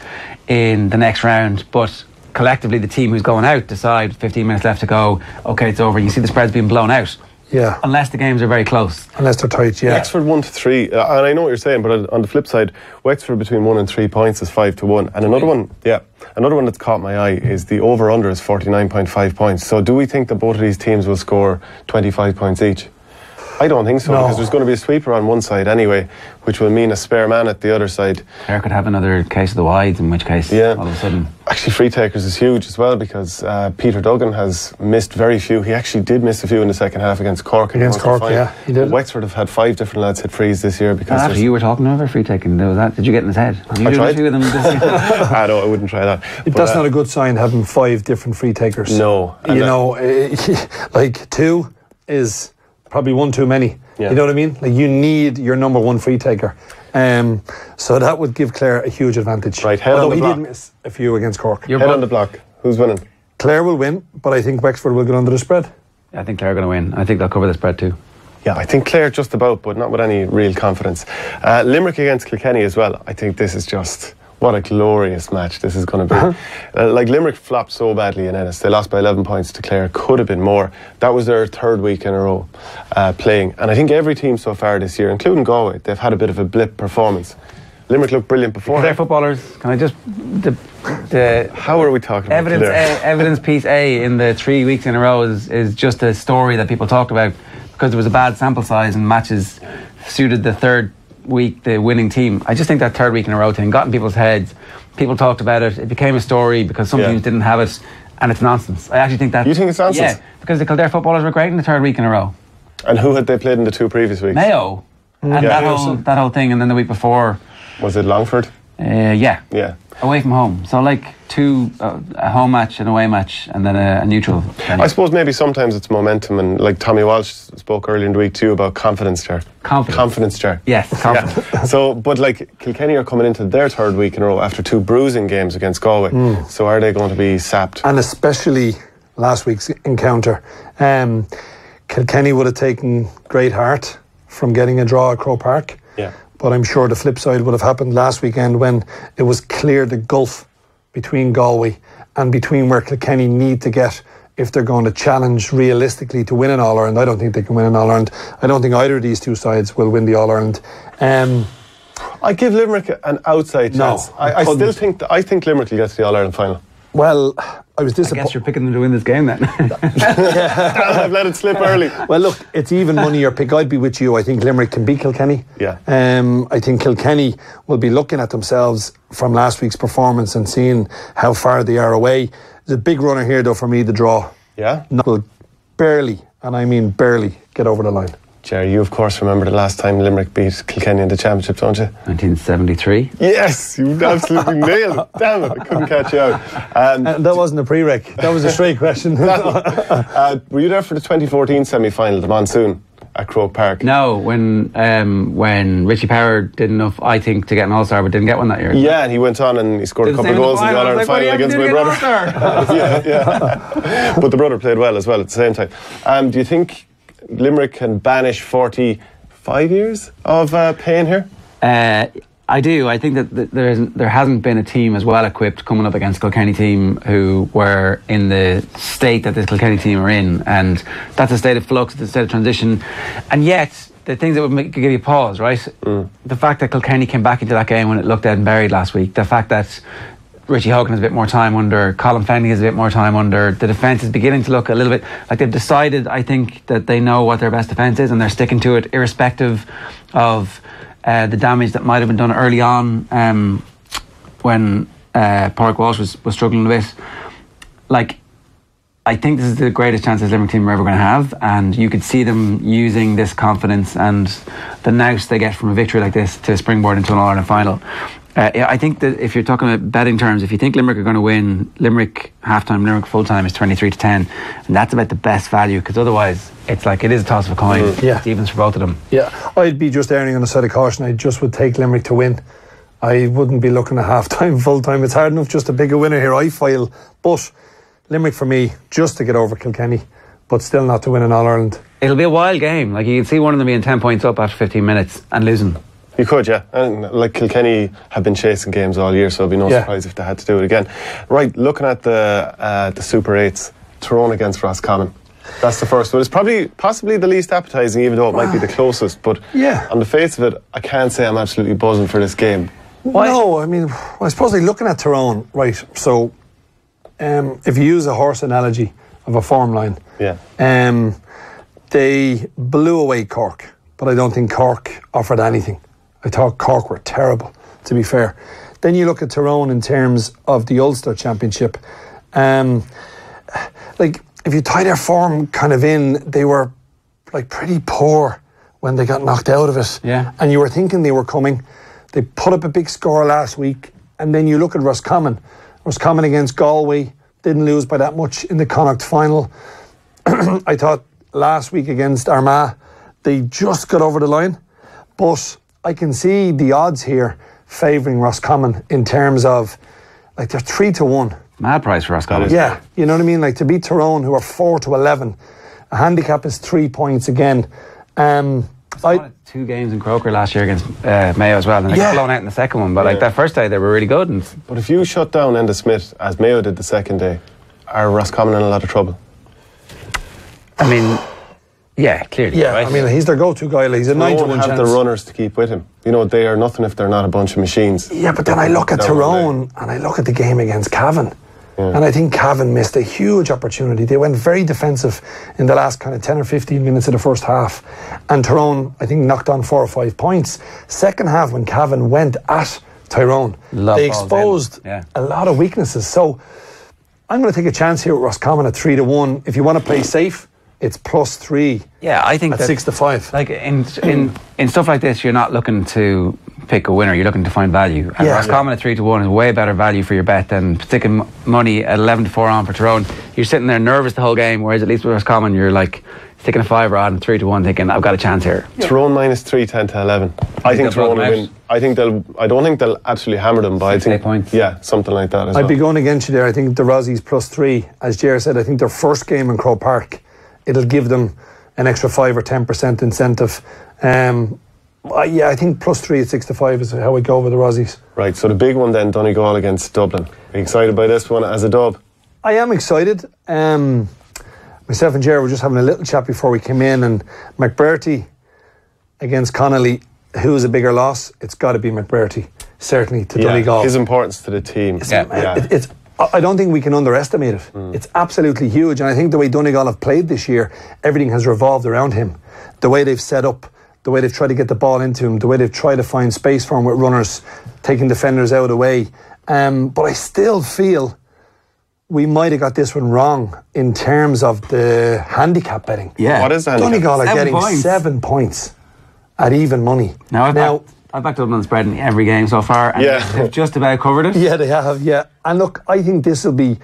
in the next round, but collectively the team who's going out decide 15 minutes left to go, okay, it's over. You see the spreads being blown out. Yeah. Unless the games are very close. Unless they're tight, yeah. Wexford 1-3, and I know what you're saying, but on the flip side, Wexford between 1 and 3 points is 5-1. And another one that's caught my eye is the over-under is 49.5 points. So do we think that both of these teams will score 25 points each? I don't think so, because there's going to be a sweeper on one side anyway, which will mean a spare man at the other side. Clare could have another case of the wides, in which case, all of a sudden... Actually, free takers is huge as well, because Peter Duggan has missed very few. He actually did miss a few in the second half against Cork. Against Cork, yeah, he did. Wexford have had 5 different lads hit frees this year. Because after you were talking about free taking, there was that. Did you get in his head? I tried. No, I wouldn't try that. That's not a good sign, having 5 different free takers. No. You know, like 2 is probably 1 too many. Yeah. You know what I mean? Like, you need your number 1 free taker. So that would give Clare a huge advantage. Right, head on the block. He did miss a few against Cork. Head on the block. Who's winning? Clare will win, but I think Wexford will get under the spread. I think Clare are going to win. I think they'll cover the spread too. Yeah, I think Clare just about, but not with any real confidence. Limerick against Kilkenny as well. I think this is just... What a glorious match this is going to be. Like, Limerick flopped so badly in Ennis. They lost by 11 points to Clare. Could have been more. That was their 3rd week in a row playing. And I think every team so far this year, including Galway, they've had a bit of a blip performance. Limerick looked brilliant before. They're footballers. Can I just... How are we talking about evidence piece A in the 3 weeks in a row is just a story that people talked about because there was a bad sample size and matches suited the 3rd week the winning team. I just think that 3rd week in a row thing got in people's heads. People talked about it. It became a story because some teams didn't have it, and it's nonsense. I actually think that... You think it's nonsense? Yeah, because the Kildare footballers were great in the 3rd week in a row. And who had they played in the 2 previous weeks? Mayo. And that whole thing, and then the week before... Was it Longford? Yeah. Away from home. So like 2, a home match, an away match, and then a neutral. I suppose maybe sometimes it's momentum, and like Tommy Walsh spoke earlier in the week too about confidence jar. Confidence jar. Yes, confidence. Yeah. So, but like Kilkenny are coming into their 3rd week in a row after 2 bruising games against Galway. So are they going to be sapped? And especially last week's encounter. Kilkenny would have taken great heart from getting a draw at Croke Park. Yeah. But I'm sure the flip side would have happened last weekend when it was clear the gulf between Galway and between where Kilkenny need to get if they're going to challenge realistically to win an All-Ireland. I don't think they can win an All-Ireland. I don't think either of these 2 sides will win the All-Ireland. I give Limerick an outside chance. I think Limerick will get to the All-Ireland final. Well, I was disappointed. I guess you're picking them to win this game then. I've let it slip early. Well, look, it's even money your pick. I'd be with you. I think Limerick can beat Kilkenny. Yeah. I think Kilkenny will be looking at themselves from last week's performance and seeing how far they are away. There's a big runner here, though, for me, the draw. Yeah? Will barely, and I mean barely, get over the line. Jerry, you of course remember the last time Limerick beat Kilkenny in the championship, don't you? 1973. Yes, you absolutely nailed it. Damn it, I couldn't catch you out. That wasn't a prereq. That was a straight question. Were you there for the 2014 semi-final, the monsoon at Croke Park? No, when Richie Power did enough, I think, to get an All-Star, but didn't get one that year. Yeah, and he went on and he scored a couple of goals in the All-Ireland final against my brother. Yeah. But the brother played well as well at the same time. Do you think Limerick can banish 45 years of pain here? I do. I think that there hasn't been a team as well equipped coming up against Kilkenny team who were in the state that this Kilkenny team are in, and that's a state of flux, it's a state of transition, and yet the things that would give you pause, right? The fact that Kilkenny came back into that game when it looked dead and buried last week, the fact that Richie Hogan has a bit more time under, Colin Fennelly has a bit more time under, the defence is beginning to look a little bit like they've decided, I think, that they know what their best defence is and they're sticking to it irrespective of the damage that might have been done early on when Pádraig Walsh was struggling a bit. Like, I think this is the greatest chance this Limerick team are ever going to have, and you could see them using this confidence and the nous they get from a victory like this to springboard into an All-Ireland final. I think that if you're talking about betting terms, if you think Limerick are going to win, Limerick half-time, Limerick full-time is 23-10, and that's about the best value, because otherwise it's like it is a toss of a coin. It's evens for both of them. Yeah, I'd be just erring on the side of caution. I just would take Limerick to win. I wouldn't be looking at half-time, full-time. It's hard enough just to pick a winner here, I feel. But Limerick for me, just to get over Kilkenny, but still not to win an All-Ireland. It'll be a wild game. Like, you can see one of them being 10 points up after 15 minutes and losing. You could, yeah. And like Kilkenny have been chasing games all year, so it'd be no surprise if they had to do it again. Right, looking at the Super 8s, Tyrone against Roscommon. That's the first one. It's possibly the least appetising, even though it might be the closest. But on the face of it, I can't say I'm absolutely buzzing for this game. Why? No, I mean, I suppose looking at Tyrone, right, so if you use a horse analogy of a form line, they blew away Cork, but I don't think Cork offered anything. I thought Cork were terrible, to be fair. Then you look at Tyrone in terms of the Ulster Championship. Like, if you tie their form kind of in, they were like pretty poor when they got knocked out of it. Yeah. And you were thinking they were coming. They put up a big score last week. And then you look at Roscommon. Roscommon against Galway, didn't lose by that much in the Connacht final. I thought last week against Armagh, they just got over the line. But I can see the odds here favouring Roscommon in terms of, like, they're 3-1. Mad price for Roscommon. Yeah, you know what I mean? Like, to beat Tyrone, who are 4-11, a handicap is 3 points again. I 2 games in Croker last year against Mayo as well, and they got blown out in the second one. But like that first day, they were really good. But if you shut down Enda Smith, as Mayo did the second day, are Roscommon in a lot of trouble? I mean, yeah, clearly. Yeah, right? I mean, he's their go-to guy. Like, he's a 9-1 chance. Have the runners to keep with him. You know, they are nothing if they're not a bunch of machines. Yeah, but then I look at Tyrone and I look at the game against Cavan. And I think Cavan missed a huge opportunity. They went very defensive in the last kind of 10 or 15 minutes of the first half. And Tyrone, I think, knocked on 4 or 5 points. Second half, when Cavan went at Tyrone, they exposed a lot of weaknesses. So I'm going to take a chance here with Roscommon at 3-1. If you want to play safe, it's +3. Yeah, I think at 6-5. Like in stuff like this, you're not looking to pick a winner. You're looking to find value. And Roscommon at 3-1 is way better value for your bet than sticking money at 11-4 on for Tyrone. You're sitting there nervous the whole game. Whereas at least with Roscommon, you're like sticking a 5 on and 3-1, thinking I've got a chance here. Tyrone -3, 10-11. I think Tyrone will win. I don't think they'll actually hammer them, but I think 8 points. Yeah, something like that. I'd be going against you there. I think the Rossies +3. As Ger said, I think their first game in Croke Park, it'll give them an extra 5 or 10% incentive. I think +3 at 6-5 is how I go with the Rossies. Right, so the big one then, Donegal against Dublin. Are you excited by this one as a dub? I am excited. Myself and Ger were just having a little chat before we came in, and McBurty against Connolly, who is a bigger loss? It's got to be McBurty, certainly, to Donegal. His importance to the team. I don't think we can underestimate it. It's absolutely huge, and I think the way Donegal have played this year, everything has revolved around him. The way they've set up, the way they've tried to get the ball into him, the way they've tried to find space for him with runners, taking defenders out of the way. But I still feel we might have got this one wrong in terms of the handicap betting. Yeah. What is the handicap? Donegal are 7 getting points. 7 points at even money. Now I've backed Dublin spread in every game so far, and they've just about covered it. Yeah, they have, yeah. And look, I think this will be,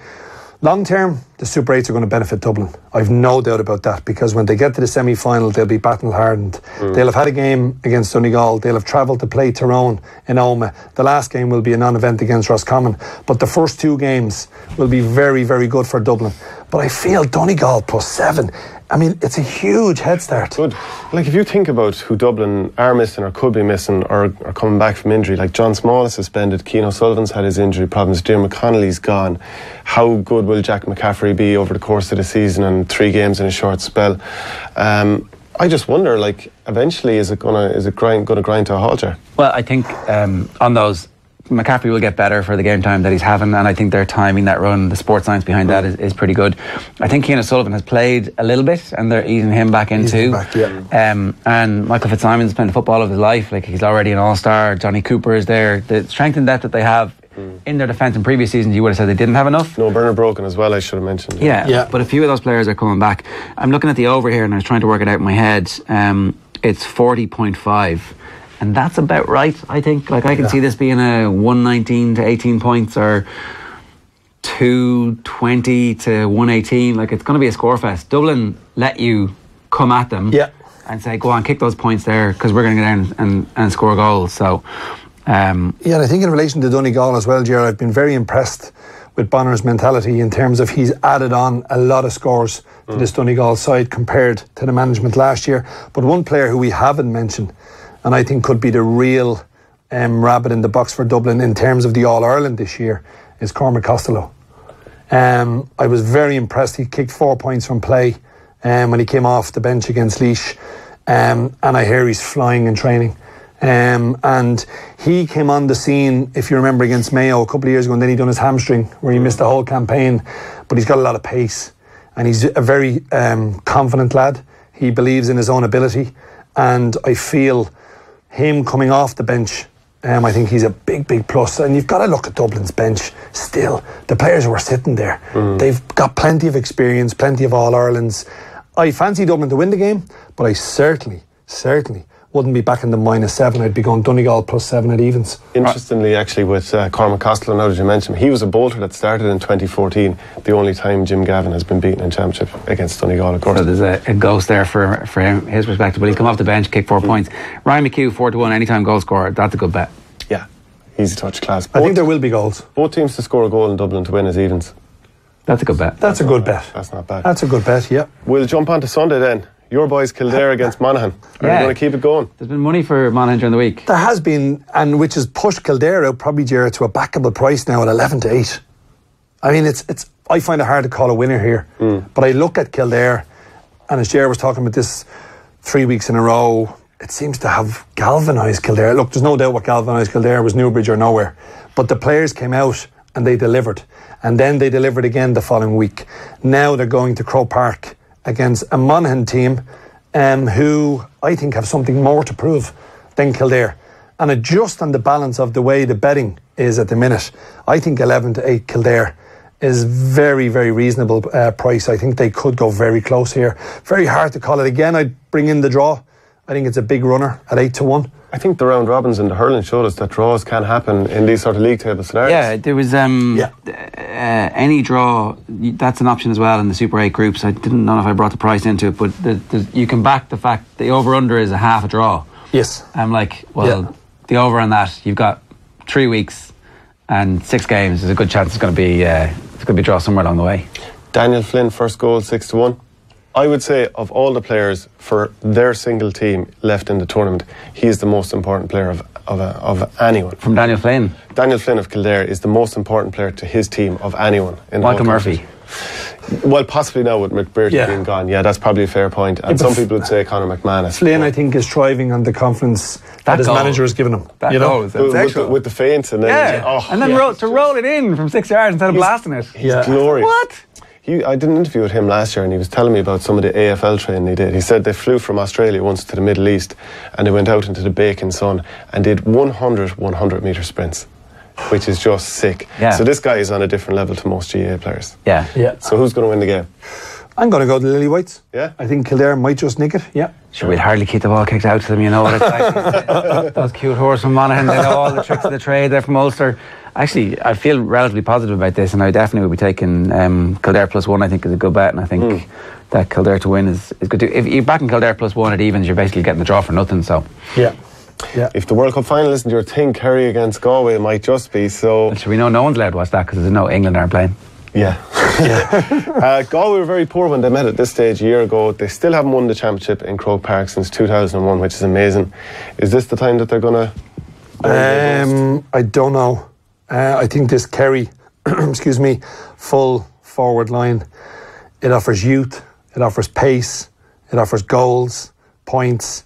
long term, the Super 8s are going to benefit Dublin. I've no doubt about that, because when they get to the semi-final, they'll be battle-hardened. They'll have had a game against Donegal. They'll have travelled to play Tyrone in Oma. The last game will be a non-event against Roscommon. But the first 2 games will be very, very good for Dublin. But I feel Donegal +7. I mean, it's a huge head start. Good. Like, if you think about who Dublin are missing or could be missing or are coming back from injury, like John Small is suspended, Keane O'Sullivan's had his injury problems, Diarmuid Connolly's gone. How good will Jack McCaffrey be over the course of the season and 3 games in a short spell? I just wonder, like, eventually is it going to grind to a halt here? Well, I think on those, McCaffrey will get better for the game time that he's having, and I think they're timing that run, the sports science behind that is pretty good. I think Keane O'Sullivan has played a little bit, and they're easing him back in too. And Michael Fitzsimon's playing football of his life. Like, he's already an all-star. Johnny Cooper is there. The strength and depth that they have in their defence in previous seasons, you would have said they didn't have enough. No, Bernard Broken as well, I should have mentioned. Yeah, but a few of those players are coming back. I'm looking at the over here, and I was trying to work it out in my head. It's 40.5. And that's about right, I think. Like, I can see this being a 119 to 18 points or 220 to 118. Like, it's going to be a score fest. Dublin let you come at them and say, go on, kick those points there, because we're going to get down and score goals. So, and I think in relation to Donegal as well, Ger, I've been very impressed with Bonner's mentality in terms of he's added on a lot of scores to this Donegal side compared to the management last year. But one player who we haven't mentioned, and I think could be the real rabbit in the box for Dublin in terms of the All-Ireland this year, is Cormac Costello. I was very impressed. He kicked 4 points from play when he came off the bench against Laois, and I hear he's flying in training. And he came on the scene, if you remember, against Mayo a couple of years ago, and then he done his hamstring where he missed the whole campaign. But he's got a lot of pace, and he's a very confident lad. He believes in his own ability, and I feel him coming off the bench, I think he's a big plus. And you've got to look at Dublin's bench still. The players who are sitting there, they've got plenty of experience, plenty of All-Irelands. I fancy Dublin to win the game, but I certainly wouldn't be back in the -7. I'd be going Donegal +7 at evens. Interestingly, actually, with Cormac Costello, now that you mentioned him, he was a bolter that started in 2014, the only time Jim Gavin has been beaten in championship against Donegal, of course. So there's a ghost there for him, his perspective. But he's come off the bench, kicked 4 points. Ryan McHugh, 4-1, anytime goal scorer. That's a good bet. Yeah, easy touch class. I think there will be goals. Both teams to score a goal in Dublin to win as evens. That's a good bet. That's a good bet. That's not bad. That's a good bet, yeah. We'll jump on to Sunday then. Your boys Kildare against Monaghan. Are you going to keep it going? There's been money for Monaghan during the week. There has been, and which has pushed Kildare out probably, Jared, to a backable price now at 11 to 8. I mean, it's. I find it hard to call a winner here. But I look at Kildare, and as Jared was talking about this 3 weeks in a row, it seems to have galvanised Kildare. Look, there's no doubt what galvanised Kildare was Newbridge or nowhere. But the players came out and they delivered. And then they delivered again the following week. Now they're going to Croke Park against a Monaghan team who I think have something more to prove than Kildare. And just on the balance of the way the betting is at the minute, I think 11 to 8 Kildare is very, very reasonable price. I think they could go very close here. Very hard to call it. Again, I'd bring in the draw. I think it's a big runner at 8 to 1. I think the round robins in the hurling showed us that draws can happen in these sort of league table scenarios. Yeah, there was any draw, that's an option as well in the Super 8 groups. I didn't know if I brought the price into it, but you can back the fact the over-under is a half a draw. Yes. I'm like, the over on that, you've got 3 weeks and 6 games. There's a good chance it's going to be a draw somewhere along the way. Daniel Flynn, first goal, 6 to 1. I would say of all the players for their single team left in the tournament, he is the most important player of anyone. From Daniel Flynn? Daniel Flynn of Kildare is the most important player to his team of anyone. In Michael Murphy? Well, possibly now with McBurty being gone. Yeah, that's probably a fair point. And some people would say Conor McManus. Flynn, I think, is thriving on the confidence that his manager has given him. With the feint and then... to roll it in from 6 yards instead of blasting it. He's glorious. What? I did an interview with him last year and he was telling me about some of the AFL training he did. He said they flew from Australia once to the Middle East and they went out into the baking sun and did 100 metre sprints which is just sick. Yeah. So this guy is on a different level to most GAA players. Yeah. So who's going to win the game? I'm going to go to Lily Whites. Yeah. I think Kildare might just nick it. Yeah. Sure, we'd hardly keep the ball kicked out to them, you know what it's like. Those cute horse from Monaghan, they know all the tricks of the trade. They're from Ulster. Actually, I feel relatively positive about this, and I definitely would be taking Kildare +1. I think is a good bet, and I think that Kildare to win is good too. If you're backing Kildare +1 at evens, you're basically getting the draw for nothing. So yeah. If the World Cup final isn't your thing, Kerry against Galway, it might just be. So we know no one's allowed to watch that because there's no England aren't playing. Yeah. Galway were very poor when they met at this stage a year ago. They still haven't won the championship in Croke Park since 2001, which is amazing. Is this the time that they're going to... I don't know. I think this Kerry, excuse me, full forward line, it offers youth, it offers pace, it offers goals, points,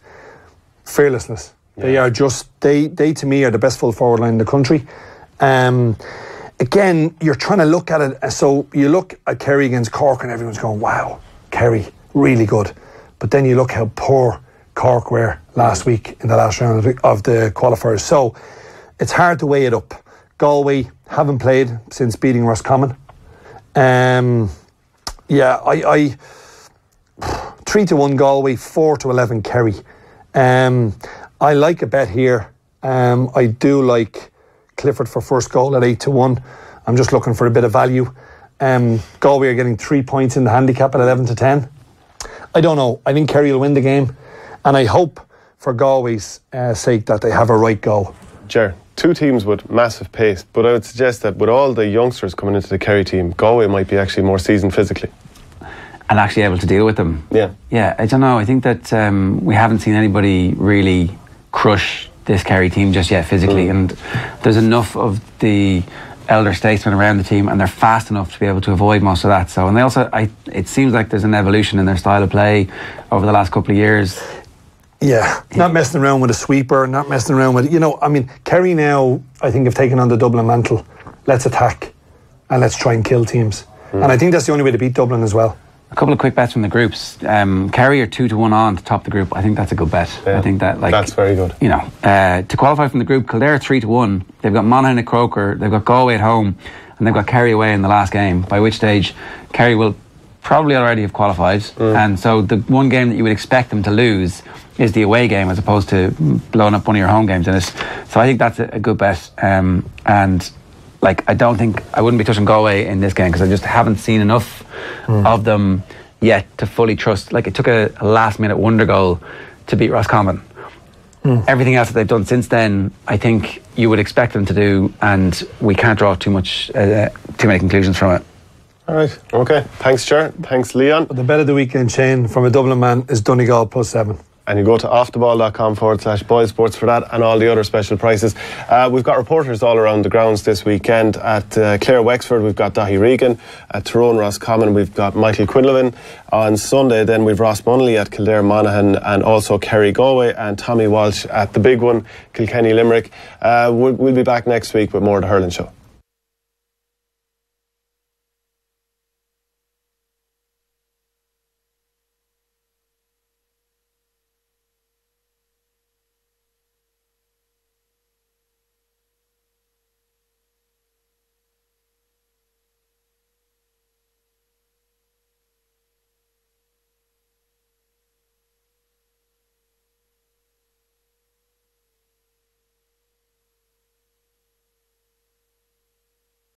fearlessness. Yeah. They are just, they to me are the best full forward line in the country. Again, you're trying to look at it, so you look at Kerry against Cork and everyone's going, wow, Kerry, really good. But then you look how poor Cork were last week in the last round of the qualifiers. So it's hard to weigh it up. Galway haven't played since beating Roscommon. I 3-1 Galway, 4-11 Kerry. I like a bet here. I do like Clifford for first goal at 8-1. I'm just looking for a bit of value. Galway are getting 3 points in the handicap at 11-10. I don't know. I think Kerry will win the game, and I hope for Galway's sake that they have a right goal. Ger, two teams with massive pace, but I would suggest that with all the youngsters coming into the Kerry team, Galway might be actually more seasoned physically. And actually able to deal with them. Yeah, I don't know. I think that we haven't seen anybody really crush this Kerry team just yet physically, and there's enough of the elder statesmen around the team, and they're fast enough to be able to avoid most of that. So, and they also, it seems like there's an evolution in their style of play over the last couple of years. Yeah, not messing around with a sweeper, not messing around with, Kerry now, I think, have taken on the Dublin mantle. Let's attack and let's try and kill teams. And I think that's the only way to beat Dublin as well. A couple of quick bets from the groups. Kerry are 2-1 on to top the group. I think that's a good bet. Yeah, I think that that's very good. To qualify from the group, Kildare 3-1. They've got Monaghan at Croker. They've got Galway at home, and they've got Kerry away in the last game. By which stage, Kerry will probably already have qualified. And so the one game that you would expect them to lose is the away game, as opposed to blowing up one of your home games in it. So I think that's a good bet. I wouldn't be touching Galway in this game because I just haven't seen enough of them yet to fully trust. Like, it took a last minute wonder goal to beat Roscommon. Everything else that they've done since then, I think you would expect them to do, and we can't draw too many conclusions from it. All right, okay. Thanks, Ger. Thanks, Leon. But the bet of the weekend, Shane, from a Dublin man, is Donegal +7. And you go to offtheball.com/boysports for that and all the other special prices. We've got reporters all around the grounds this weekend. At Clare, Wexford, we've got Davy Regan. At Tyrone, Roscommon, we've got Michael Quinlivan. On Sunday, then we've Ross Munnelly at Kildare, Monaghan, and also Kerry, Galway, and Tommy Walsh at the big one, Kilkenny, Limerick. We'll be back next week with more of the Hurling Show.